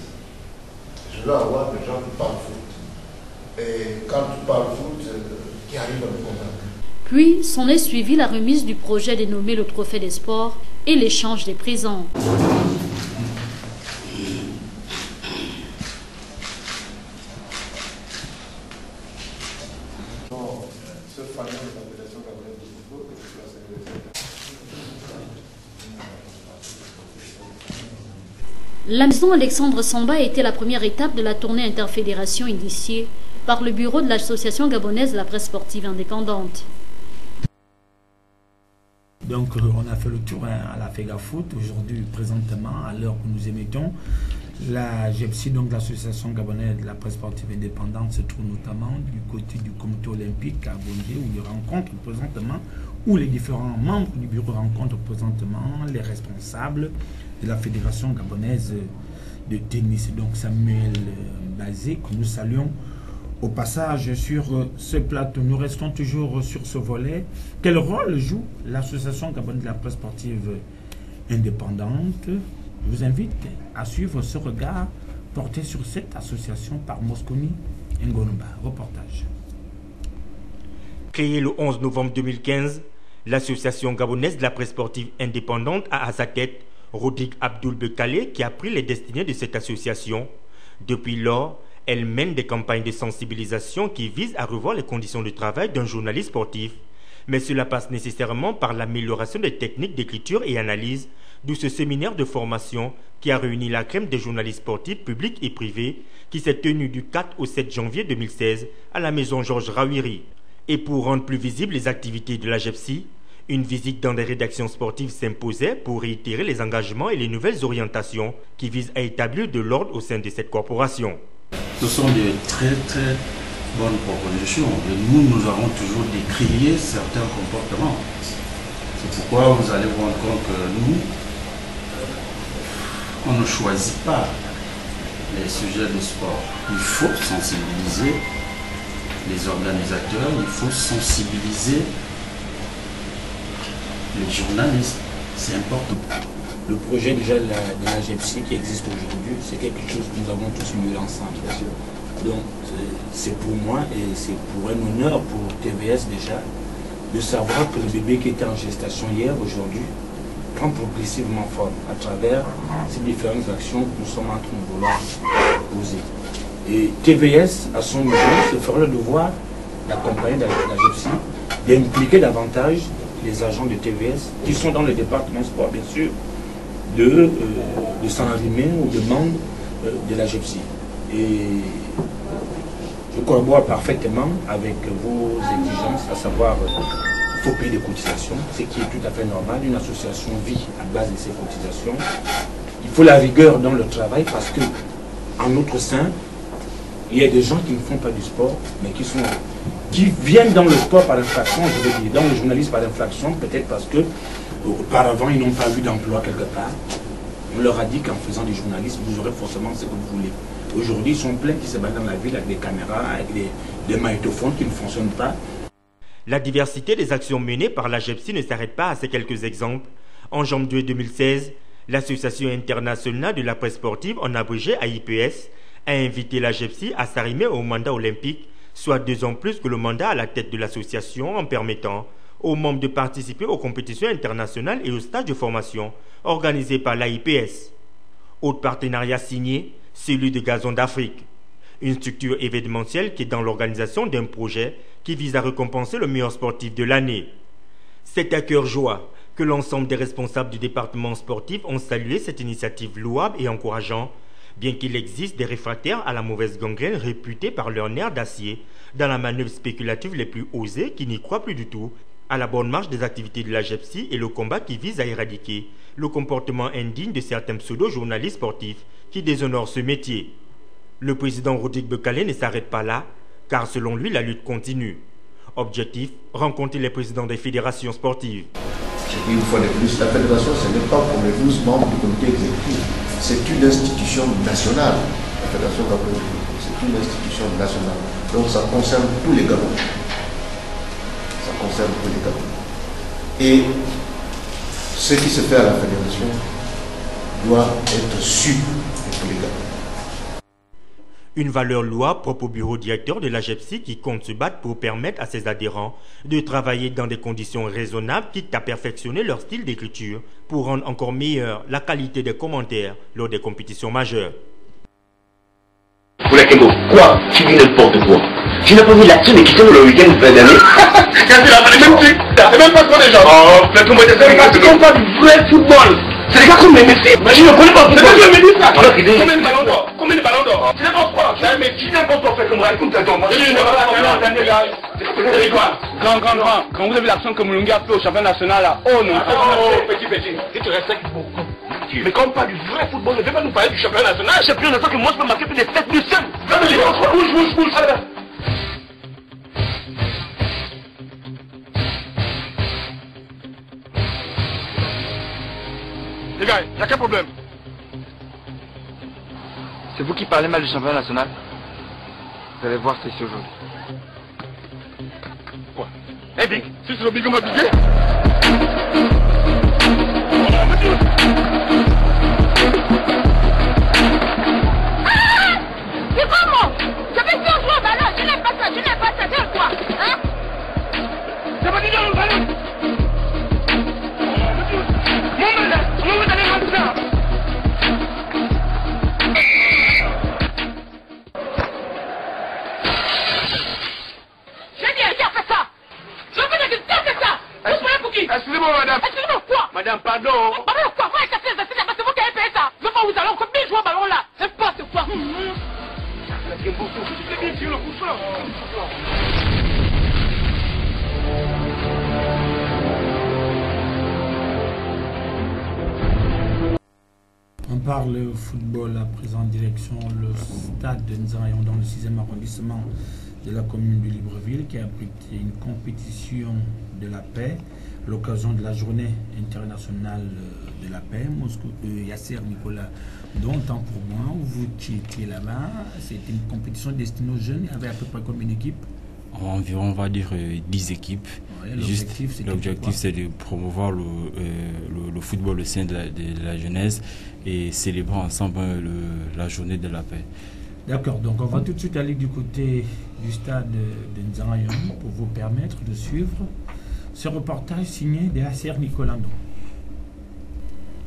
Je veux avoir des gens qui parlent foot. Et quand tu parles foot, qui arrivent à nous convaincre. Puis s'en est suivi la remise du projet dénommé le Trophée des sports et l'échange des présents. La maison Alexandre Samba a été la première étape de la tournée interfédération initiée par le bureau de l'Association gabonaise de la presse sportive indépendante. Donc on a fait le tour à la FEGA Foot. Aujourd'hui, présentement, à l'heure où nous émettons, la GEPSI, donc l'Association gabonaise de la presse sportive indépendante, se trouve notamment du côté du comité olympique à Bondé, où il rencontre présentement, où les différents membres du bureau rencontrent présentement les responsables de la Fédération gabonaise de tennis. Donc Samuel Bazé, que nous saluons au passage sur ce plateau. Nous restons toujours sur ce volet. Quel rôle joue l'Association gabonaise de la presse sportive indépendante? Je vous invite à suivre ce regard porté sur cette association par Mosconi Ngonomba. Reportage. Créée le 11 novembre 2015, l'Association gabonaise de la presse sportive indépendante a à sa tête Rodrigue Abdoul Bekale, qui a pris les destinées de cette association. Depuis lors, elle mène des campagnes de sensibilisation qui visent à revoir les conditions de travail d'un journaliste sportif. Mais cela passe nécessairement par l'amélioration des techniques d'écriture et analyse, d'où ce séminaire de formation qui a réuni la crème des journalistes sportifs publics et privés, qui s'est tenu du 4 au 7 janvier 2016 à la maison Georges Rawiri. Et pour rendre plus visibles les activités de la GEPSI, une visite dans des rédactions sportives s'imposait pour réitérer les engagements et les nouvelles orientations qui visent à établir de l'ordre au sein de cette corporation. Ce sont de très bonnes propositions et nous avons toujours décrié certains comportements. C'est pourquoi vous allez vous rendre compte que nous, on ne choisit pas les sujets de sport. Il faut sensibiliser les organisateurs, il faut sensibiliser les journalistes. C'est important. Le projet déjà de la GEPSI qui existe aujourd'hui, c'est quelque chose que nous avons tous mis ensemble. Donc c'est pour moi et c'est pour un honneur pour TVS déjà de savoir que le bébé qui était en gestation hier, aujourd'hui, prend progressivement forme à travers ces différentes actions que nous sommes en train de vouloir poser. Et TVS, à son niveau, se fera le devoir d'accompagner la GEPSI, d'impliquer davantage les agents de TVS qui sont dans le département sport, bien sûr, de s'en arrimer aux demandes de la GEPSI. Et je collabore parfaitement avec vos exigences, à savoir il faut payer des cotisations, ce qui est tout à fait normal. Une association vit à base de ces cotisations. Il faut la rigueur dans le travail parce que en notre sein, il y a des gens qui ne font pas du sport, mais qui viennent dans le sport par infraction, je veux dire, dans le journalisme par infraction, peut-être parce que auparavant ils n'ont pas vu d'emploi quelque part. On leur a dit qu'en faisant du journalisme, vous aurez forcément ce que vous voulez. Aujourd'hui, ils sont pleins qui se battent dans la ville avec des caméras, avec des magnétophones qui ne fonctionnent pas. La diversité des actions menées par la GEPSI ne s'arrête pas à ces quelques exemples. En janvier 2016, l'Association internationale de la presse sportive, en abrégé AIPS, a invité la GEPSI à s'arrimer au mandat olympique, soit 2 ans plus que le mandat à la tête de l'association, en permettant aux membres de participer aux compétitions internationales et aux stages de formation organisés par l'AIPS. Autre partenariat signé, celui de Gazon d'Afrique, une structure événementielle qui est dans l'organisation d'un projet qui vise à récompenser le meilleur sportif de l'année. C'est à cœur joie que l'ensemble des responsables du département sportif ont salué cette initiative louable et encourageante, bien qu'il existe des réfractaires à la mauvaise gangrène réputés par leur nerf d'acier dans la manœuvre spéculative les plus osées qui n'y croient plus du tout à la bonne marche des activités de la GEPSI et le combat qui vise à éradiquer le comportement indigne de certains pseudo-journalistes sportifs qui déshonorent ce métier. Le président Rodrigue Bekale ne s'arrête pas là, car selon lui, la lutte continue. Objectif, rencontrer les présidents des fédérations sportives. J'ai dit une fois de plus, la fédération, ce n'est pas pour les 12 membres du comité exécutif. C'est une institution nationale. La fédération gabonaise, c'est une institution nationale. Donc ça concerne tous les Gabonais. Ça concerne tous les Gabonais. Et ce qui se fait à la fédération doit être su de tous les Gabonais. Une valeur louable propre au bureau directeur de la GEPSI qui compte se battre pour permettre à ses adhérents de travailler dans des conditions raisonnables, quitte à perfectionner leur style d'écriture pour rendre encore meilleure la qualité des commentaires lors des compétitions majeures. Pour la Kembo, quoi? Tu dis n'importe quoi. Tu n'as pas vu l'action des questions le week-end de fin d'année? Quand tu l'as fait, même pas trop déjà. Oh, mais comment tu fais? Tu comprends du vrai football. C'est des gars comme Messi. Mais je ne connais pas pourquoi. C'est quoi Messi ça? Combien de ballons d'or? Combien de ballons d'or? C'est n'importe quoi. Mais qui n'importe quoi fait comme ça? Écoute, attends, moi je ne sais pas. C'est quoi? Quand vous avez l'action que Moulungi a fait au championnat national là, oh non. Petit, si tu respectes beaucoup. Mais comme pas du vrai football, ne viens pas nous parler du championnat national. Le championnat national que moi je peux marquer plus de 7 buts seuls. Bouge. Les gars, il n'y a qu'un problème. C'est vous qui parlez mal du championnat national. Vous allez voir c'est ici aujourd'hui. Quoi? Eh Big, si c'est le Big, on va biguer. C'est comment? Je vais faire jouer au ballon, je n'aime pas ça, c'est quoi? Hein? C'est pas dit dans le ballon. Comment vous allez rentrer ça? J'ai dit, fais ça! Je veux dire que fais ça! Vous prenez pour qui? Excusez-moi, madame. Excusez-moi, quoi? Madame, pardon. Pardon, quoi? Vous avez cassé les assises, c'est vous qui avez payé ça! Je vois où vous allez, on peut bien jouer au ballon là! N'importe quoi! C'est bien sûr le coup franc. On parle football à présent, direction le stade de Nzarayon dans le 6e arrondissement de la commune de Libreville qui a abrité une compétition de la paix à l'occasion de la journée internationale de la paix. Moscou, Yasser Nicolas, dont tant pour moi, vous étiez là-bas, c'était une compétition destinée aux jeunes, il y avait à peu près combien d'équipes? Environ, on va dire, 10 équipes. Ouais, l'objectif, c'est de promouvoir le football au sein de la jeunesse et célébrer ensemble la journée de la paix. D'accord, donc on va tout de suite aller du côté du stade de Nzarayon pour vous permettre de suivre ce reportage signé de Yasser Nicolas.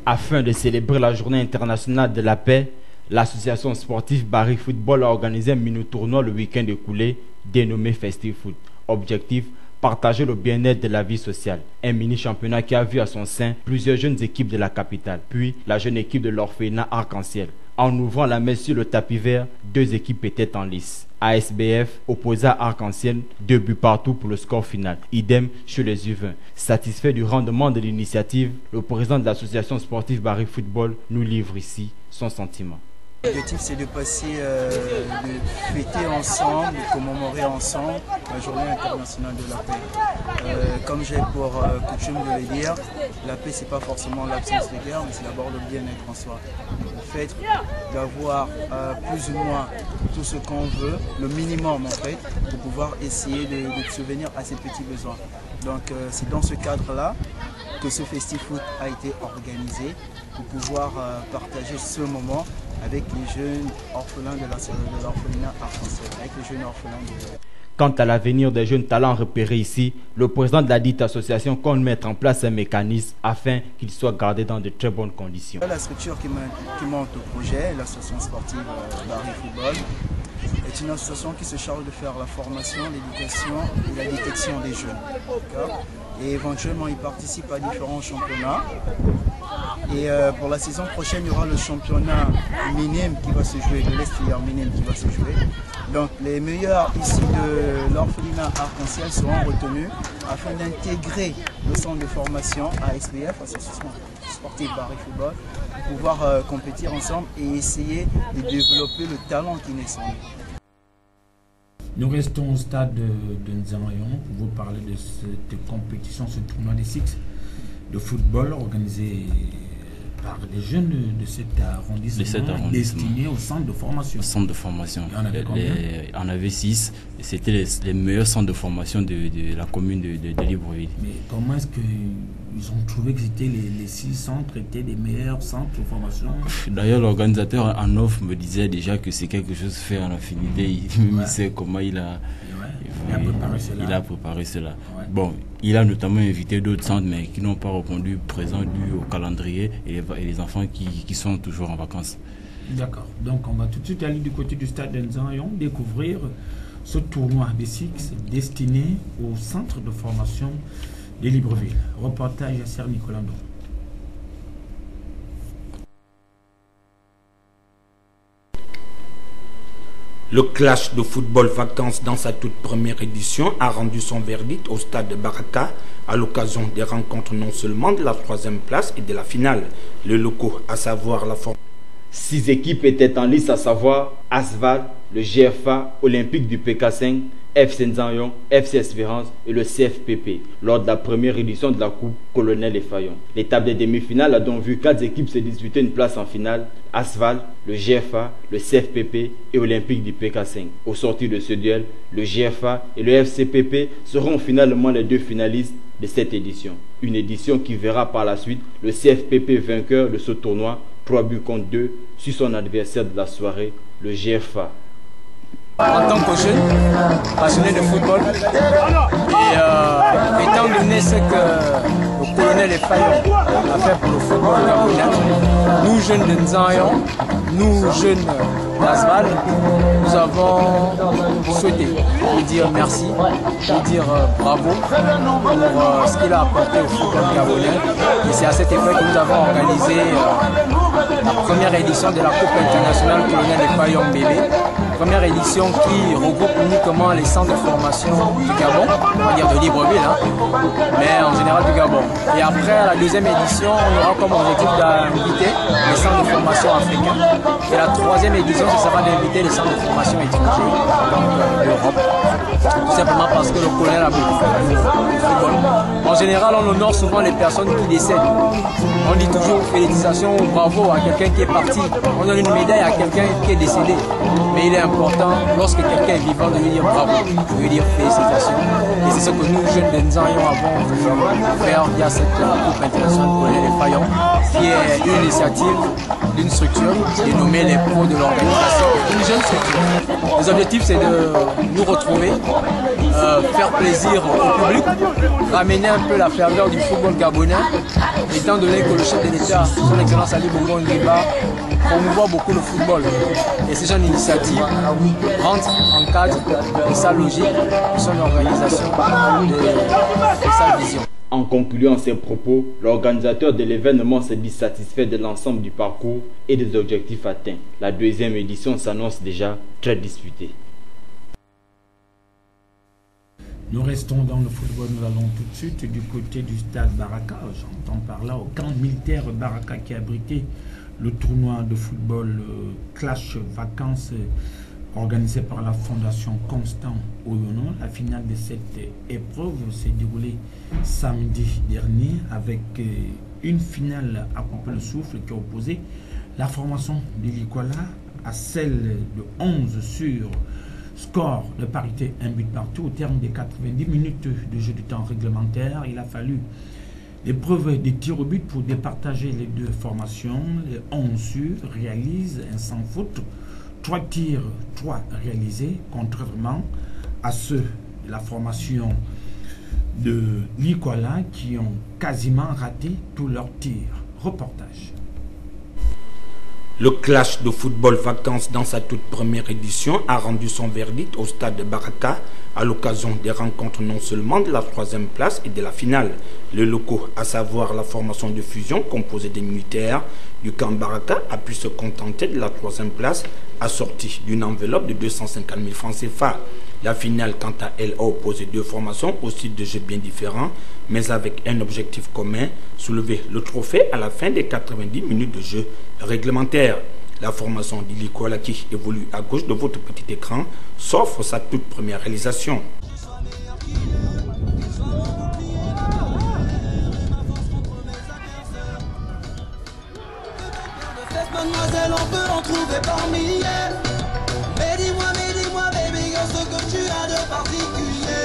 Afin de célébrer la journée internationale de la paix, l'association sportive Barry Football a organisé un mini-tournoi le week-end écoulé dénommé Festive Foot. Objectif, partager le bien-être de la vie sociale. Un mini-championnat qui a vu à son sein plusieurs jeunes équipes de la capitale, puis la jeune équipe de l'orphelinat Arc-en-Ciel. En ouvrant la messe sur le tapis vert, 2 équipes étaient en lice. ASBF opposé à Arc-en-Ciel, 2 buts partout pour le score final. Idem chez les U20. Satisfait du rendement de l'initiative, le président de l'association sportive Barry Football nous livre ici son sentiment. L'objectif, c'est de passer, de fêter ensemble, de commémorer ensemble la journée internationale de la paix. Comme j'ai pour coutume de le dire, la paix, c'est pas forcément l'absence de guerre, mais c'est d'abord le bien-être en soi. Le fait d'avoir plus ou moins tout ce qu'on veut, le minimum en fait, pour pouvoir essayer de subvenir à ses petits besoins. Donc c'est dans ce cadre-là que ce Festive Foot a été organisé pour pouvoir partager ce moment avec les jeunes orphelins de l'orphelinat Arc-en-Ciel, avec les jeunes orphelins de... Quant à l'avenir des jeunes talents repérés ici, le président de la dite association compte mettre en place un mécanisme afin qu'ils soient gardés dans de très bonnes conditions. La structure qui monte au projet, l'association sportive Barry Football, est une association qui se charge de faire la formation, l'éducation et la détection des jeunes. Et éventuellement, ils participent à différents championnats. Et pour la saison prochaine, il y aura le championnat minime qui va se jouer, de l'Estilleur minime qui va se jouer. Donc les meilleurs ici de l'orphelinat Arc-en-Ciel seront retenus afin d'intégrer le centre de formation ASBF, Association sportive Barry Football, pour pouvoir compétir ensemble et essayer de développer le talent qui naît en nous. Nous restons au stade de Nzarayon pour vous parler de cette compétition, ce tournoi des Six de football organisé par les jeunes de cet arrondissement, destiné au centre de formation. Centre de formation. Il y en avait combien? On avait 6. C'était les meilleurs centres de formation de la commune de Libreville. Mais comment est-ce qu'ils ont trouvé que c'était les 6 centres étaient des meilleurs centres de formation? D'ailleurs, l'organisateur en offre me disait déjà que c'est quelque chose fait en affinité. Il sait comment il a préparé cela. Ouais. Bon, il a notamment invité d'autres centres, mais qui n'ont pas répondu présent dû au calendrier et les enfants qui sont toujours en vacances. D'accord. Donc, on va tout de suite aller du côté du stade de Nzarayon découvrir ce tournoi des Six destiné au centre de formation de Libreville. Reportage à Yasser Nicolas. Le clash de football vacances dans sa toute première édition a rendu son verdict au stade de Baraka à l'occasion des rencontres non seulement de la 3e place et de la finale. Les locaux, à savoir la forme. 6 équipes étaient en lice, à savoir Asval, le GFA, Olympique du PK5, FC Nzanyon, FC Espérance et le CFPP lors de la première édition de la Coupe Colonel Effayon. L'étape des demi-finales a donc vu 4 équipes se disputer une place en finale: Asval, le GFA, le CFPP et Olympique du PK5. Au sortir de ce duel, le GFA et le FCPP seront finalement les 2 finalistes de cette édition. Une édition qui verra par la suite le CFPP vainqueur de ce tournoi, 3 buts contre 2 sur son adversaire de la soirée, le GFA. En tant que jeune, passionné de football, et étant donné ce que le colonel Effayon a fait pour le football gabonais, nous jeunes de Nzanyon, nous jeunes d'Asval, nous avons souhaité lui dire merci, lui dire bravo pour ce qu'il a apporté au football gabonais. Et c'est à cet effet que nous avons organisé la première édition de la Coupe internationale colonel Effayon bébé. Première édition qui regroupe uniquement les centres de formation du Gabon, on va dire de Libreville, mais en général du Gabon. Et après, la 2e édition, on aura comme objectif d'inviter les centres de formation africains. Et la 3e édition, ce sera d'inviter les centres de formation étrangers, donc d'Europe. Tout simplement parce que le colonel a beaucoup fait le football. En général, on honore souvent les personnes qui décèdent. On dit toujours félicitations ou bravo à quelqu'un qui est parti. On donne une médaille à quelqu'un qui est décédé. Mais il est important, lorsque quelqu'un est vivant, de lui dire bravo, de lui dire félicitations. Et c'est ce que nous, jeunes de Nzanyon, avons voulu faire via cette Coupe internationale colonel Effayon, qui est une initiative d'une structure dénommée les pros de l'organisation, une jeune structure. Les objectifs, c'est de nous retrouver, faire plaisir au public, ramener un peu la ferveur du football gabonais, étant donné que le chef de l'État, son Excellence Ali Bongo Ondimba, promouvoit beaucoup le football. Et ces jeunes initiatives rentrent en cadre de sa logique, de son organisation, de sa vision. En concluant ses propos, l'organisateur de l'événement se dit satisfait de l'ensemble du parcours et des objectifs atteints. La 2e édition s'annonce déjà très disputée. Nous restons dans le football, nous allons tout de suite du côté du stade Baraka. J'entends par là au camp militaire Baraka qui a abrité le tournoi de football Clash Vacances organisé par la Fondation Constant Oyono. La finale de cette épreuve s'est déroulée samedi dernier avec une finale à couper le souffle qui a opposé la formation de l'Ikwala à celle de 11 sur score de parité, un but partout. Au terme des 90 minutes de jeu du temps réglementaire, il a fallu l'épreuve des tirs au but pour départager les 2 formations. Les 11 sur réalisent un sans faute, 3 tirs, 3 réalisés, contrairement à ceux de la formation de l'Ikwala qui ont quasiment raté tous leurs tirs. Reportage. Le clash de football vacances dans sa toute première édition a rendu son verdict au stade de Baraka à l'occasion des rencontres non seulement de la 3e place et de la finale. Les locaux, à savoir la formation de fusion composée des militaires du camp Baraka, a pu se contenter de la 3e place assortie d'une enveloppe de 250 000 francs CFA. La finale, quant à elle, a opposé 2 formations au style de jeu bien différents, mais avec un objectif commun, soulever le trophée à la fin des 90 minutes de jeu réglementaire. La formation d'Ilikola qui évolue à gauche de votre petit écran s'offre sa toute première réalisation. Mademoiselle, on peut en trouver par milliers. Mais dis-moi, baby, ce que tu as de particulier.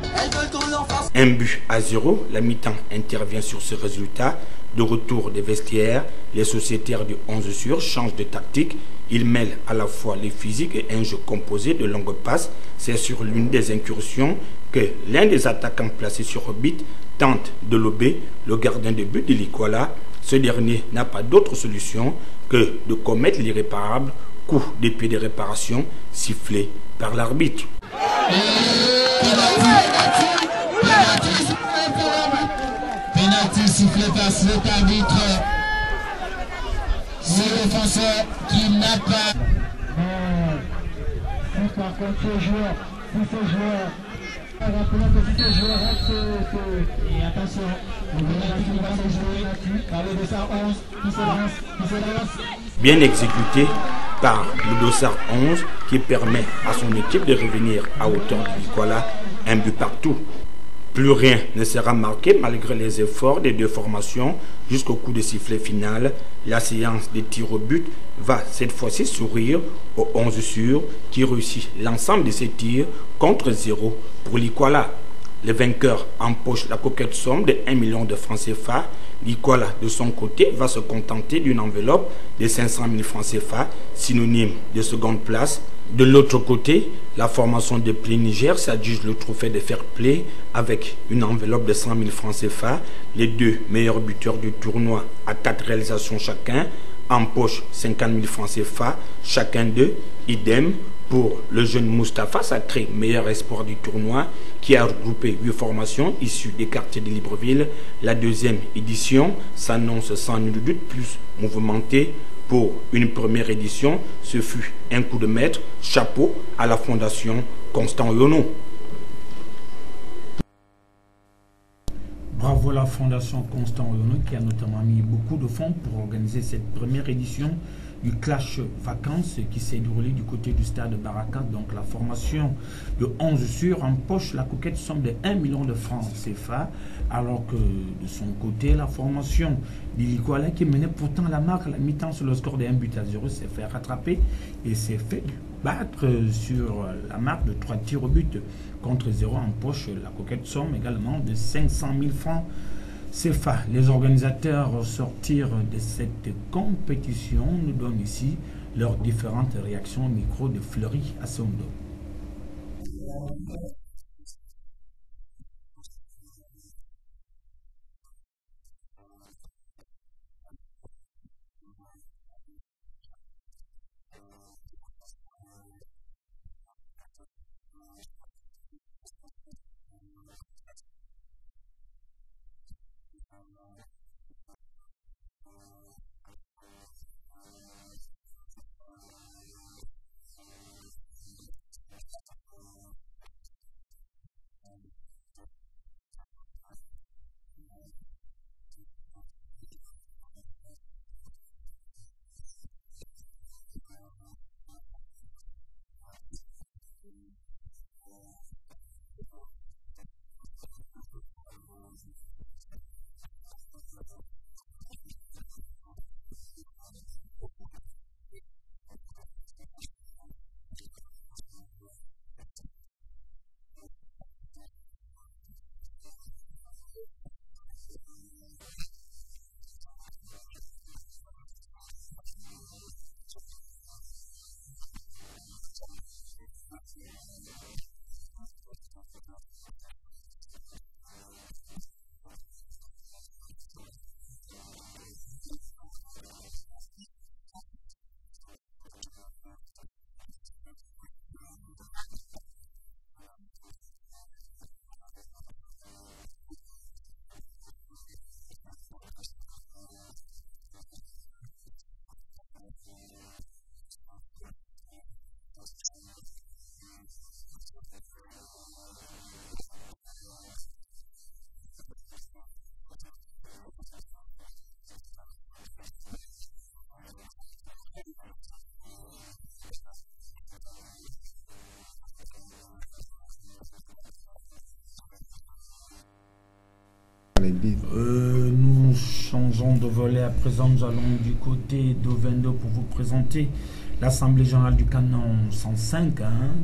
Elles veulent qu'on leur fasse. Un but à 0, la mi-temps intervient sur ce résultat. De retour des vestiaires, les sociétaires du 11 sur changent de tactique. Ils mêlent à la fois les physiques et un jeu composé de longues passes. C'est sur l'une des incursions que l'un des attaquants placés sur orbite tente de lober le gardien de but de l'Ikwala. Ce dernier n'a pas d'autre solution que de commettre l'irréparable coup d'épée de réparation sifflé par l'arbitre. Pénalty sifflé par cet arbitre. Ce défenseur qui n'a pas par contre ces joueurs, rappelons que si ces joueurs restent, et attention, le pénalty va se jouer par le dossard 11 qui se lance. Bien exécuté par le dossard 11 qui permet à son équipe de revenir à hauteur de Nicolas, un but partout. Plus rien ne sera marqué malgré les efforts des deux formations jusqu'au coup de sifflet final. La séance des tirs au but va cette fois-ci sourire au 11 sûr qui réussit l'ensemble de ses tirs contre 0 pour l'Ikwala. Le vainqueur empoche la coquette somme de 1 million de francs CFA. L'Ikwala, de son côté, va se contenter d'une enveloppe de 500 000 francs CFA, synonyme de seconde place. De l'autre côté, la formation de Play Niger s'adjuge le trophée de fair play avec une enveloppe de 100 000 francs CFA. Les deux meilleurs buteurs du tournoi à 4 réalisations chacun empochent 50 000 francs CFA chacun d'eux. Idem pour le jeune Mustapha Sacré, meilleur espoir du tournoi, qui a regroupé 8 formations issues des quartiers de Libreville. La deuxième édition s'annonce sans nul doute plus mouvementée. Pour une première édition, ce fut un coup de maître. Chapeau à la fondation Constant Yono. Bravo à la fondation Constant Yono qui a notamment mis beaucoup de fonds pour organiser cette première édition du Clash Vacances qui s'est déroulé du côté du stade de Baraka. Donc la formation de 11 sur empoche la coquette somme de 1 million de francs CFA, alors que de son côté la formation d'Ilikwala qui menait pourtant la marque à la mi-temps sur le score de 1 but à 0 s'est fait rattraper et s'est fait battre sur la marque de 3 tirs au but contre 0 empoche la coquette somme également de 500 000 francs CFA. Les organisateurs sortir de cette compétition nous donnent ici leurs différentes réactions au micro de Fleury Assondo. Nous changeons de volet à présent. Nous allons du côté d'Ovendo pour vous présenter l'Assemblée Générale du Canon 105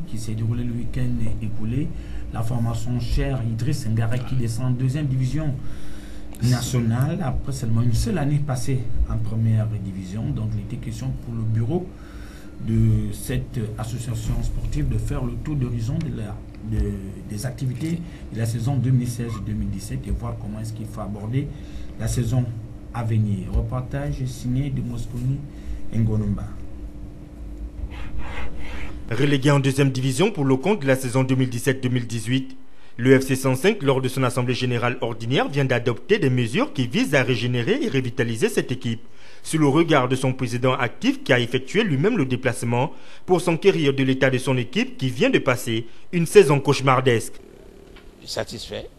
qui s'est déroulée le week-end écoulé. La formation chère Idriss Ngare qui descend en deuxième division nationale après seulement une seule année passée en première division. Donc il était question pour le bureau de cette association sportive de faire le tour d'horizon des activités de la saison 2016-2017 et voir comment est-ce qu'il faut aborder la saison à venir. Reportage signé de Mosconi Ngonomba. Relégué en deuxième division pour le compte de la saison 2017-2018, le FC 105, lors de son assemblée générale ordinaire, vient d'adopter des mesures qui visent à régénérer et revitaliser cette équipe. sous le regard de son président actif qui a effectué lui-même le déplacement pour s'enquérir de l'état de son équipe qui vient de passer une saison cauchemardesque. Satisfait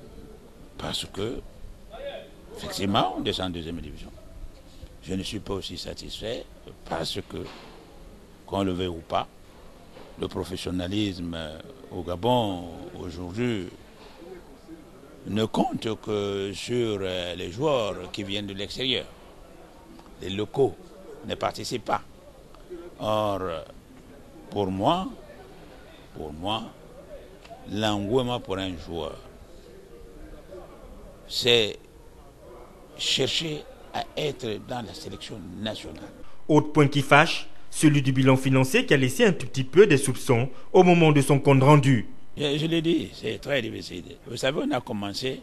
parce que, effectivement, on descend en deuxième division. Je ne suis pas aussi satisfait parce que, qu'on le veuille ou pas, le professionnalisme au Gabon aujourd'hui ne compte que sur les joueurs qui viennent de l'extérieur. Les locaux ne participent pas. Or, pour moi, l'engouement pour un joueur, c'est chercher à être dans la sélection nationale. Autre point qui fâche, celui du bilan financier qui a laissé un tout petit peu des soupçons au moment de son compte rendu. Je l'ai dit, c'est très difficile. Vous savez, on a commencé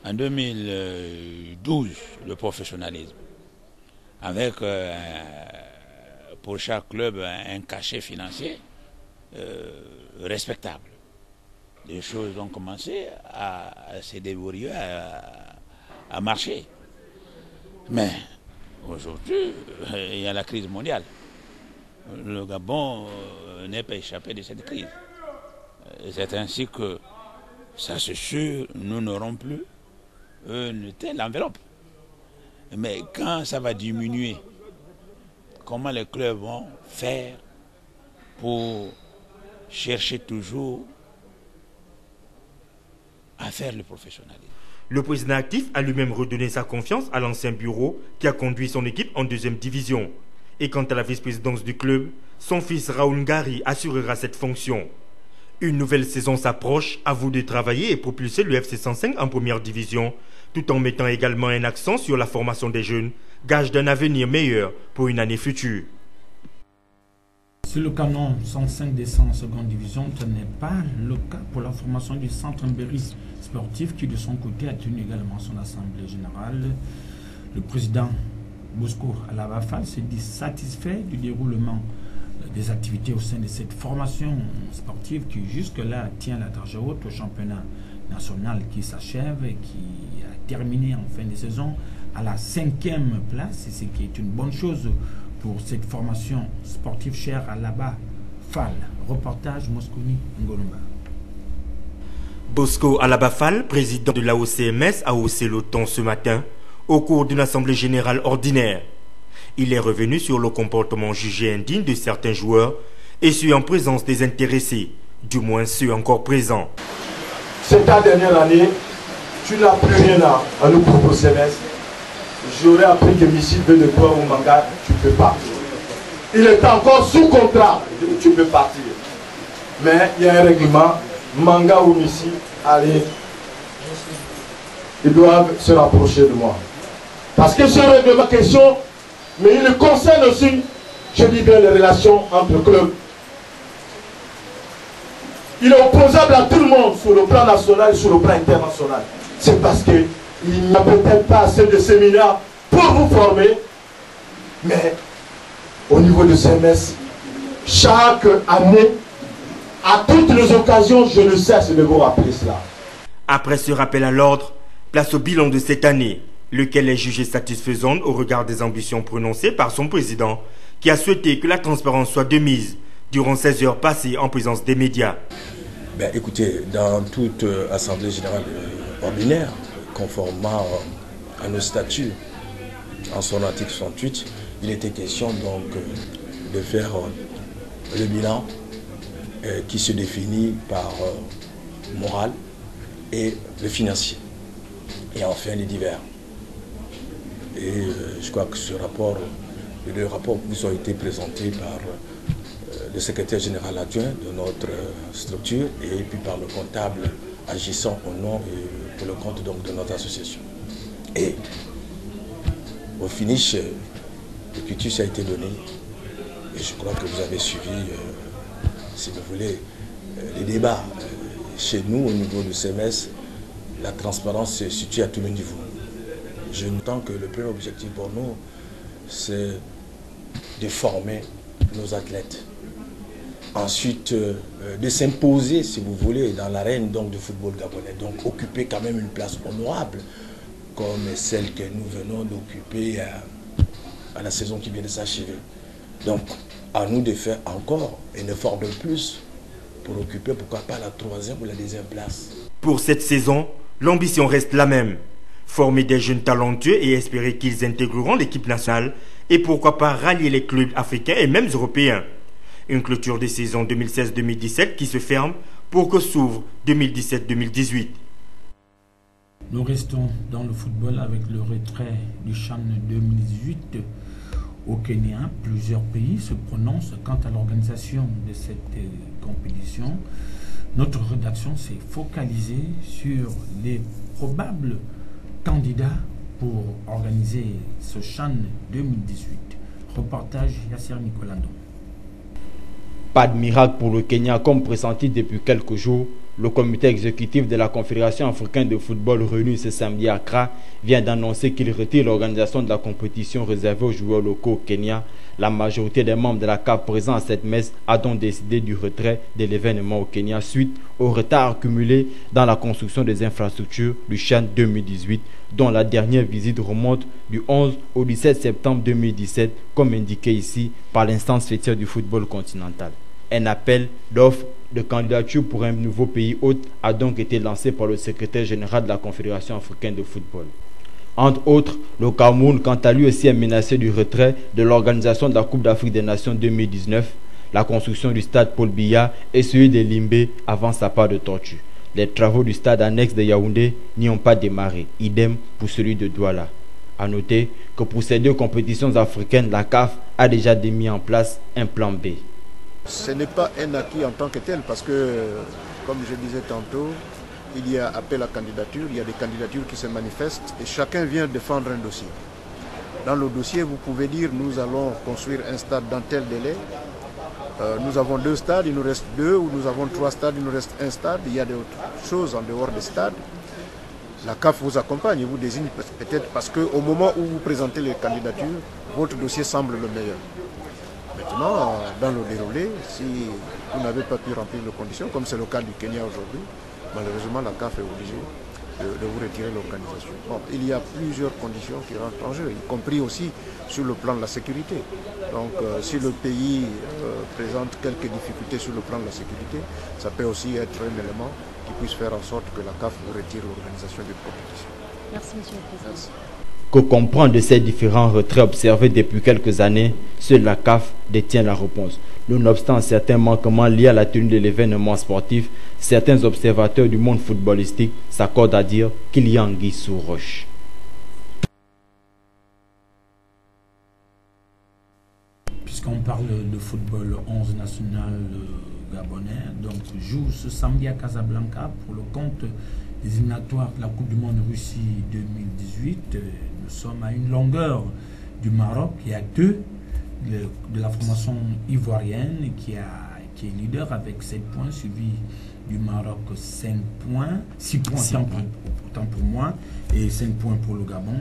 en 2012 le professionnalisme, avec pour chaque club un cachet financier respectable. Les choses ont commencé à se débrouiller, à marcher. Mais aujourd'hui, il y a la crise mondiale. Le Gabon n'est pas échappé de cette crise. C'est ainsi que, ça c'est sûr, nous n'aurons plus une telle enveloppe. Mais quand ça va diminuer, comment les clubs vont faire pour chercher toujours à faire le professionnalisme? Le président actif a lui-même redonné sa confiance à l'ancien bureau qui a conduit son équipe en deuxième division. Et quant à la vice-présidence du club, son fils Raoul Ngari assurera cette fonction. Une nouvelle saison s'approche, à vous de travailler et propulser le FC 105 en première division, tout en mettant également un accent sur la formation des jeunes, gage d'un avenir meilleur pour une année future. Si le canon 105 descend en seconde division, ce n'est pas le cas pour la formation du centre Mbéris sportif qui de son côté a tenu également son assemblée générale. Le président Bosco Alaba Fall s'est dit satisfait du déroulement des activités au sein de cette formation sportive qui jusque-là tient la dragée haute au championnat national qui s'achève et qui a terminé en fin de saison à la 5e place, et ce qui est une bonne chose pour cette formation sportive chère à Alaba Fall. Reportage Mosconi Ngolomba. Bosco Alaba Fall, président de l'AOCMS, a haussé le ton ce matin au cours d'une assemblée générale ordinaire. Il est revenu sur le comportement jugé indigne de certains joueurs et sur en présence des intéressés, du moins ceux encore présents. C'est ta dernière année, tu n'as plus rien à nous proposer. J'aurais appris que Missy veut de toi au Manga, tu peux partir. Il est encore sous contrat, tu peux partir. Mais il y a un règlement, Manga ou Missy, allez, ils doivent se rapprocher de moi. Parce que ce règlement question, mais il concerne aussi, je dis bien, les relations entre clubs. Il est opposable à tout le monde sur le plan national et sur le plan international. C'est parce qu'il n'y a peut-être pas assez de séminaires pour vous former, mais au niveau de CMS, chaque année, à toutes les occasions, je ne cesse de vous rappeler cela. Après ce rappel à l'ordre, place au bilan de cette année, lequel est jugé satisfaisant au regard des ambitions prononcées par son président, qui a souhaité que la transparence soit de mise durant 16 heures passées en présence des médias. Ben, écoutez, dans toute assemblée générale ordinaire, conformément à nos statuts, en son article 68, il était question donc de faire le bilan qui se définit par moral et le financier, et enfin les divers. Et je crois que ce rapport, les deux rapports vous ont été présentés par le secrétaire général adjoint de notre structure et puis par le comptable agissant au nom et pour le compte donc de notre association. Et au finish, le quitus a été donné et je crois que vous avez suivi, si vous voulez, les débats. Chez nous, au niveau du CMS, la transparence se situe à tous les niveaux. Je n'entends que le premier objectif pour nous, c'est de former nos athlètes. Ensuite, de s'imposer, si vous voulez, dans l'arène donc du football gabonais. Donc occuper quand même une place honorable, comme celle que nous venons d'occuper à la saison qui vient de s'achever. Donc, à nous de faire encore un effort de plus pour occuper, pourquoi pas, la 3e ou la 2e place. Pour cette saison, l'ambition reste la même. Former des jeunes talentueux et espérer qu'ils intégreront l'équipe nationale et pourquoi pas rallier les clubs africains et même européens. Une clôture des saisons 2016-2017 qui se ferme pour que s'ouvre 2017-2018. Nous restons dans le football avec le retrait du CHAN 2018 au Kenya. Plusieurs pays se prononcent quant à l'organisation de cette compétition. Notre rédaction s'est focalisée sur les probables candidats pour organiser ce CHAN 2018. Reportage Yasser Nicolandon. Pas de miracle pour le Kenya comme pressenti depuis quelques jours. Le comité exécutif de la Confédération africaine de football réuni ce samedi à Accra vient d'annoncer qu'il retire l'organisation de la compétition réservée aux joueurs locaux au Kenya. La majorité des membres de la CAF présents à cette messe a donc décidé du retrait de l'événement au Kenya suite au retard accumulé dans la construction des infrastructures du CHAN 2018, dont la dernière visite remonte du 11 au 17 septembre 2017, comme indiqué ici par l'instance fêtière du football continental. Un appel d'offres de candidature pour un nouveau pays hôte a donc été lancé par le secrétaire général de la Confédération africaine de football. Entre autres, le Cameroun, quant à lui aussi, est menacé du retrait de l'organisation de la Coupe d'Afrique des Nations 2019. La construction du stade Paul Biya et celui de Limbé avancent à pas de tortue. Les travaux du stade annexe de Yaoundé n'y ont pas démarré. Idem pour celui de Douala. A noter que pour ces deux compétitions africaines, la CAF a déjà mis en place un plan B. Ce n'est pas un acquis en tant que tel parce que, comme je disais tantôt, il y a appel à candidature, il y a des candidatures qui se manifestent et chacun vient défendre un dossier. Dans le dossier, vous pouvez dire nous allons construire un stade dans tel délai. Nous avons 2 stades, il nous reste 2, ou nous avons 3 stades, il nous reste 1 stade. Il y a d'autres choses en dehors des stades. La CAF vous accompagne et vous désigne peut-être parce qu'au moment où vous présentez les candidatures, votre dossier semble le meilleur. Maintenant, dans le déroulé, si vous n'avez pas pu remplir les conditions, comme c'est le cas du Kenya aujourd'hui, malheureusement la CAF est obligée de vous retirer l'organisation. Bon, il y a plusieurs conditions qui rentrent en jeu, y compris aussi sur le plan de la sécurité. Donc si le pays présente quelques difficultés sur le plan de la sécurité, ça peut aussi être un élément qui puisse faire en sorte que la CAF vous retire l'organisation d'une compétition. Merci, Monsieur le Président. Merci. Que comprendre de ces différents retraits observés depuis quelques années, seule la CAF détient la réponse. Nonobstant certains manquements liés à la tenue de l'événement sportif, certains observateurs du monde footballistique s'accordent à dire qu'il y a anguille sous roche. Puisqu'on parle de football, 11 national gabonais donc joue ce samedi à Casablanca pour le compte des éliminatoires de la Coupe du Monde Russie 2018. Nous sommes à une longueur du Maroc. Il y a 2 de la formation ivoirienne qui est leader avec 7 points, suivi du Maroc 5 points, 6 points autant pour moi, et 5 points pour le Gabon.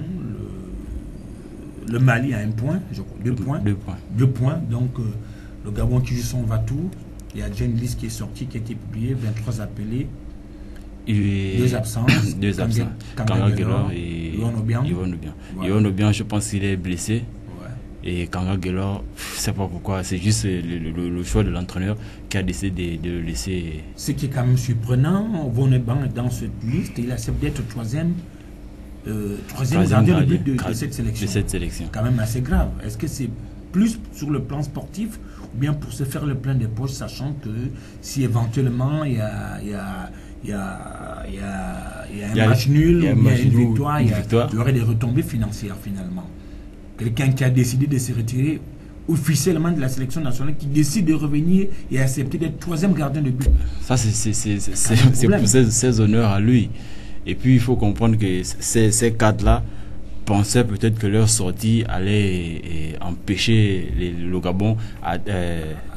Le Mali a 1 point, je crois, 2 points. 2 points. Donc le Gabon qui joue son va-tout. Il y a déjà une liste qui est sortie, qui a été publiée, 23 appelés. 2 absences. 2 absents. Kanga Gelor et Yohan Obiang, je pense qu'il est blessé. Ouais. Et Kanga Gelor, je ne sais pas pourquoi, c'est juste le choix de l'entraîneur qui a décidé de le laisser. Ce qui est quand même surprenant, Yohan Obiang est dans cette liste, il accepte d'être troisième gardien de but de cette sélection. Quand même assez grave. Est-ce que c'est plus sur le plan sportif ou bien pour se faire le plein des poches, sachant que si éventuellement il y a un match nul ou bien une victoire, il y aurait des retombées financières finalement. Quelqu'un qui a décidé de se retirer officiellement de la sélection nationale, qui décide de revenir et accepter d'être troisième gardien de but. Ça, c'est pour ses honneurs à lui. Et puis, il faut comprendre que ces cadres-là pensaient peut-être que leur sortie allait empêcher le Gabon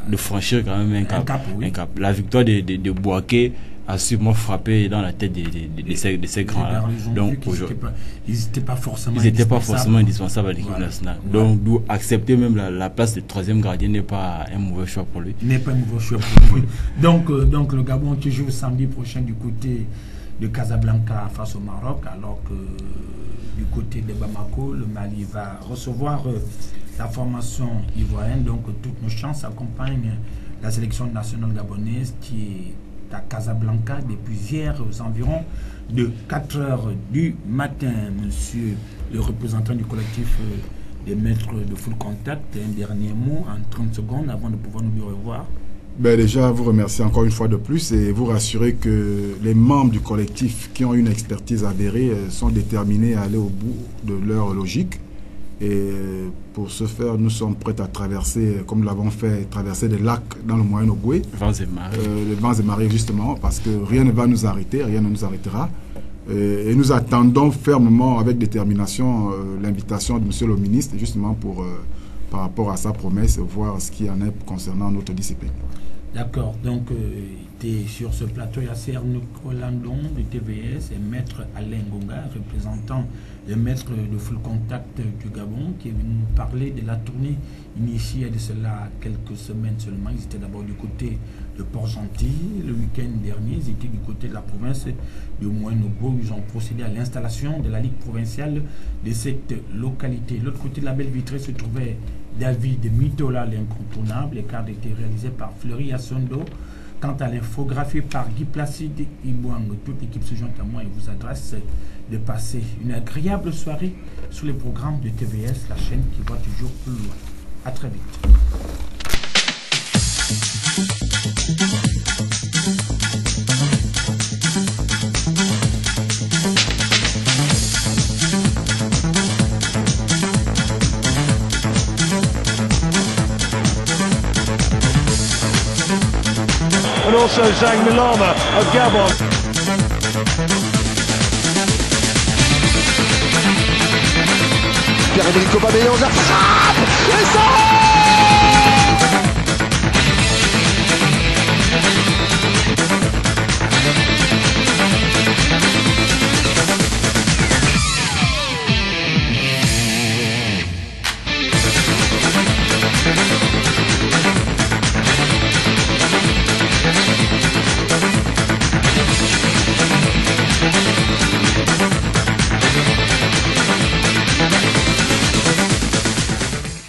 de franchir quand même un cap. La victoire de Bouaké a sûrement frappé dans la tête de ces grands-là. Donc, ils n'étaient pas forcément indispensables à l'équipe nationale. Donc, d'où accepter même la place de troisième gardien n'est pas un mauvais choix pour lui. N'est pas un mauvais choix pour lui. Donc, le Gabon qui joue samedi prochain du côté de Casablanca face au Maroc, alors que du côté de Bamako, le Mali va recevoir la formation ivoirienne. Donc toutes nos chances accompagnent la sélection nationale gabonaise qui est à Casablanca depuis hier aux environs de 4 heures du matin. Monsieur le représentant du collectif des maîtres de full contact, un dernier mot en 30 secondes avant de pouvoir nous dire au revoir. Ben déjà, vous remercier encore une fois de plus et vous rassurer que les membres du collectif qui ont une expertise avérée sont déterminés à aller au bout de leur logique. Et pour ce faire, nous sommes prêts à traverser, comme nous l'avons fait, traverser des lacs dans le Moyen-Ogooué. Vents et marées. Les vents et marées, justement, parce que rien ne va nous arrêter, rien ne nous arrêtera. Et nous attendons fermement, avec détermination, l'invitation de monsieur le ministre, justement pour, par rapport à sa promesse, voir ce qu'il y en est concernant notre discipline. D'accord, donc sur ce plateau, il y a Serge Colandon de TVS et Maître Alain Gonga, représentant le maître de full contact du Gabon, qui est venu nous parler de la tournée initiée de cela quelques semaines seulement. Ils étaient d'abord du côté de Port-Gentil. Le week-end dernier, ils étaient du côté de la province de Moyen-Ogo. Ils ont procédé à l'installation de la Ligue provinciale de cette localité. De l'autre côté de la Belle Vitrée se trouvait David Mitola, l'incontournable. Les cartes étaient réalisées par Fleury Assondo. Quant à l'infographie par Guy Placide Ibouang, toute l'équipe se joint à moi et vous adresse de passer une agréable soirée sur les programmes de TVS, la chaîne qui va toujours plus loin. À très vite. And also Zhang Milama of Gabon. Pierre-Emerick Aubameyang, la frappe, et ça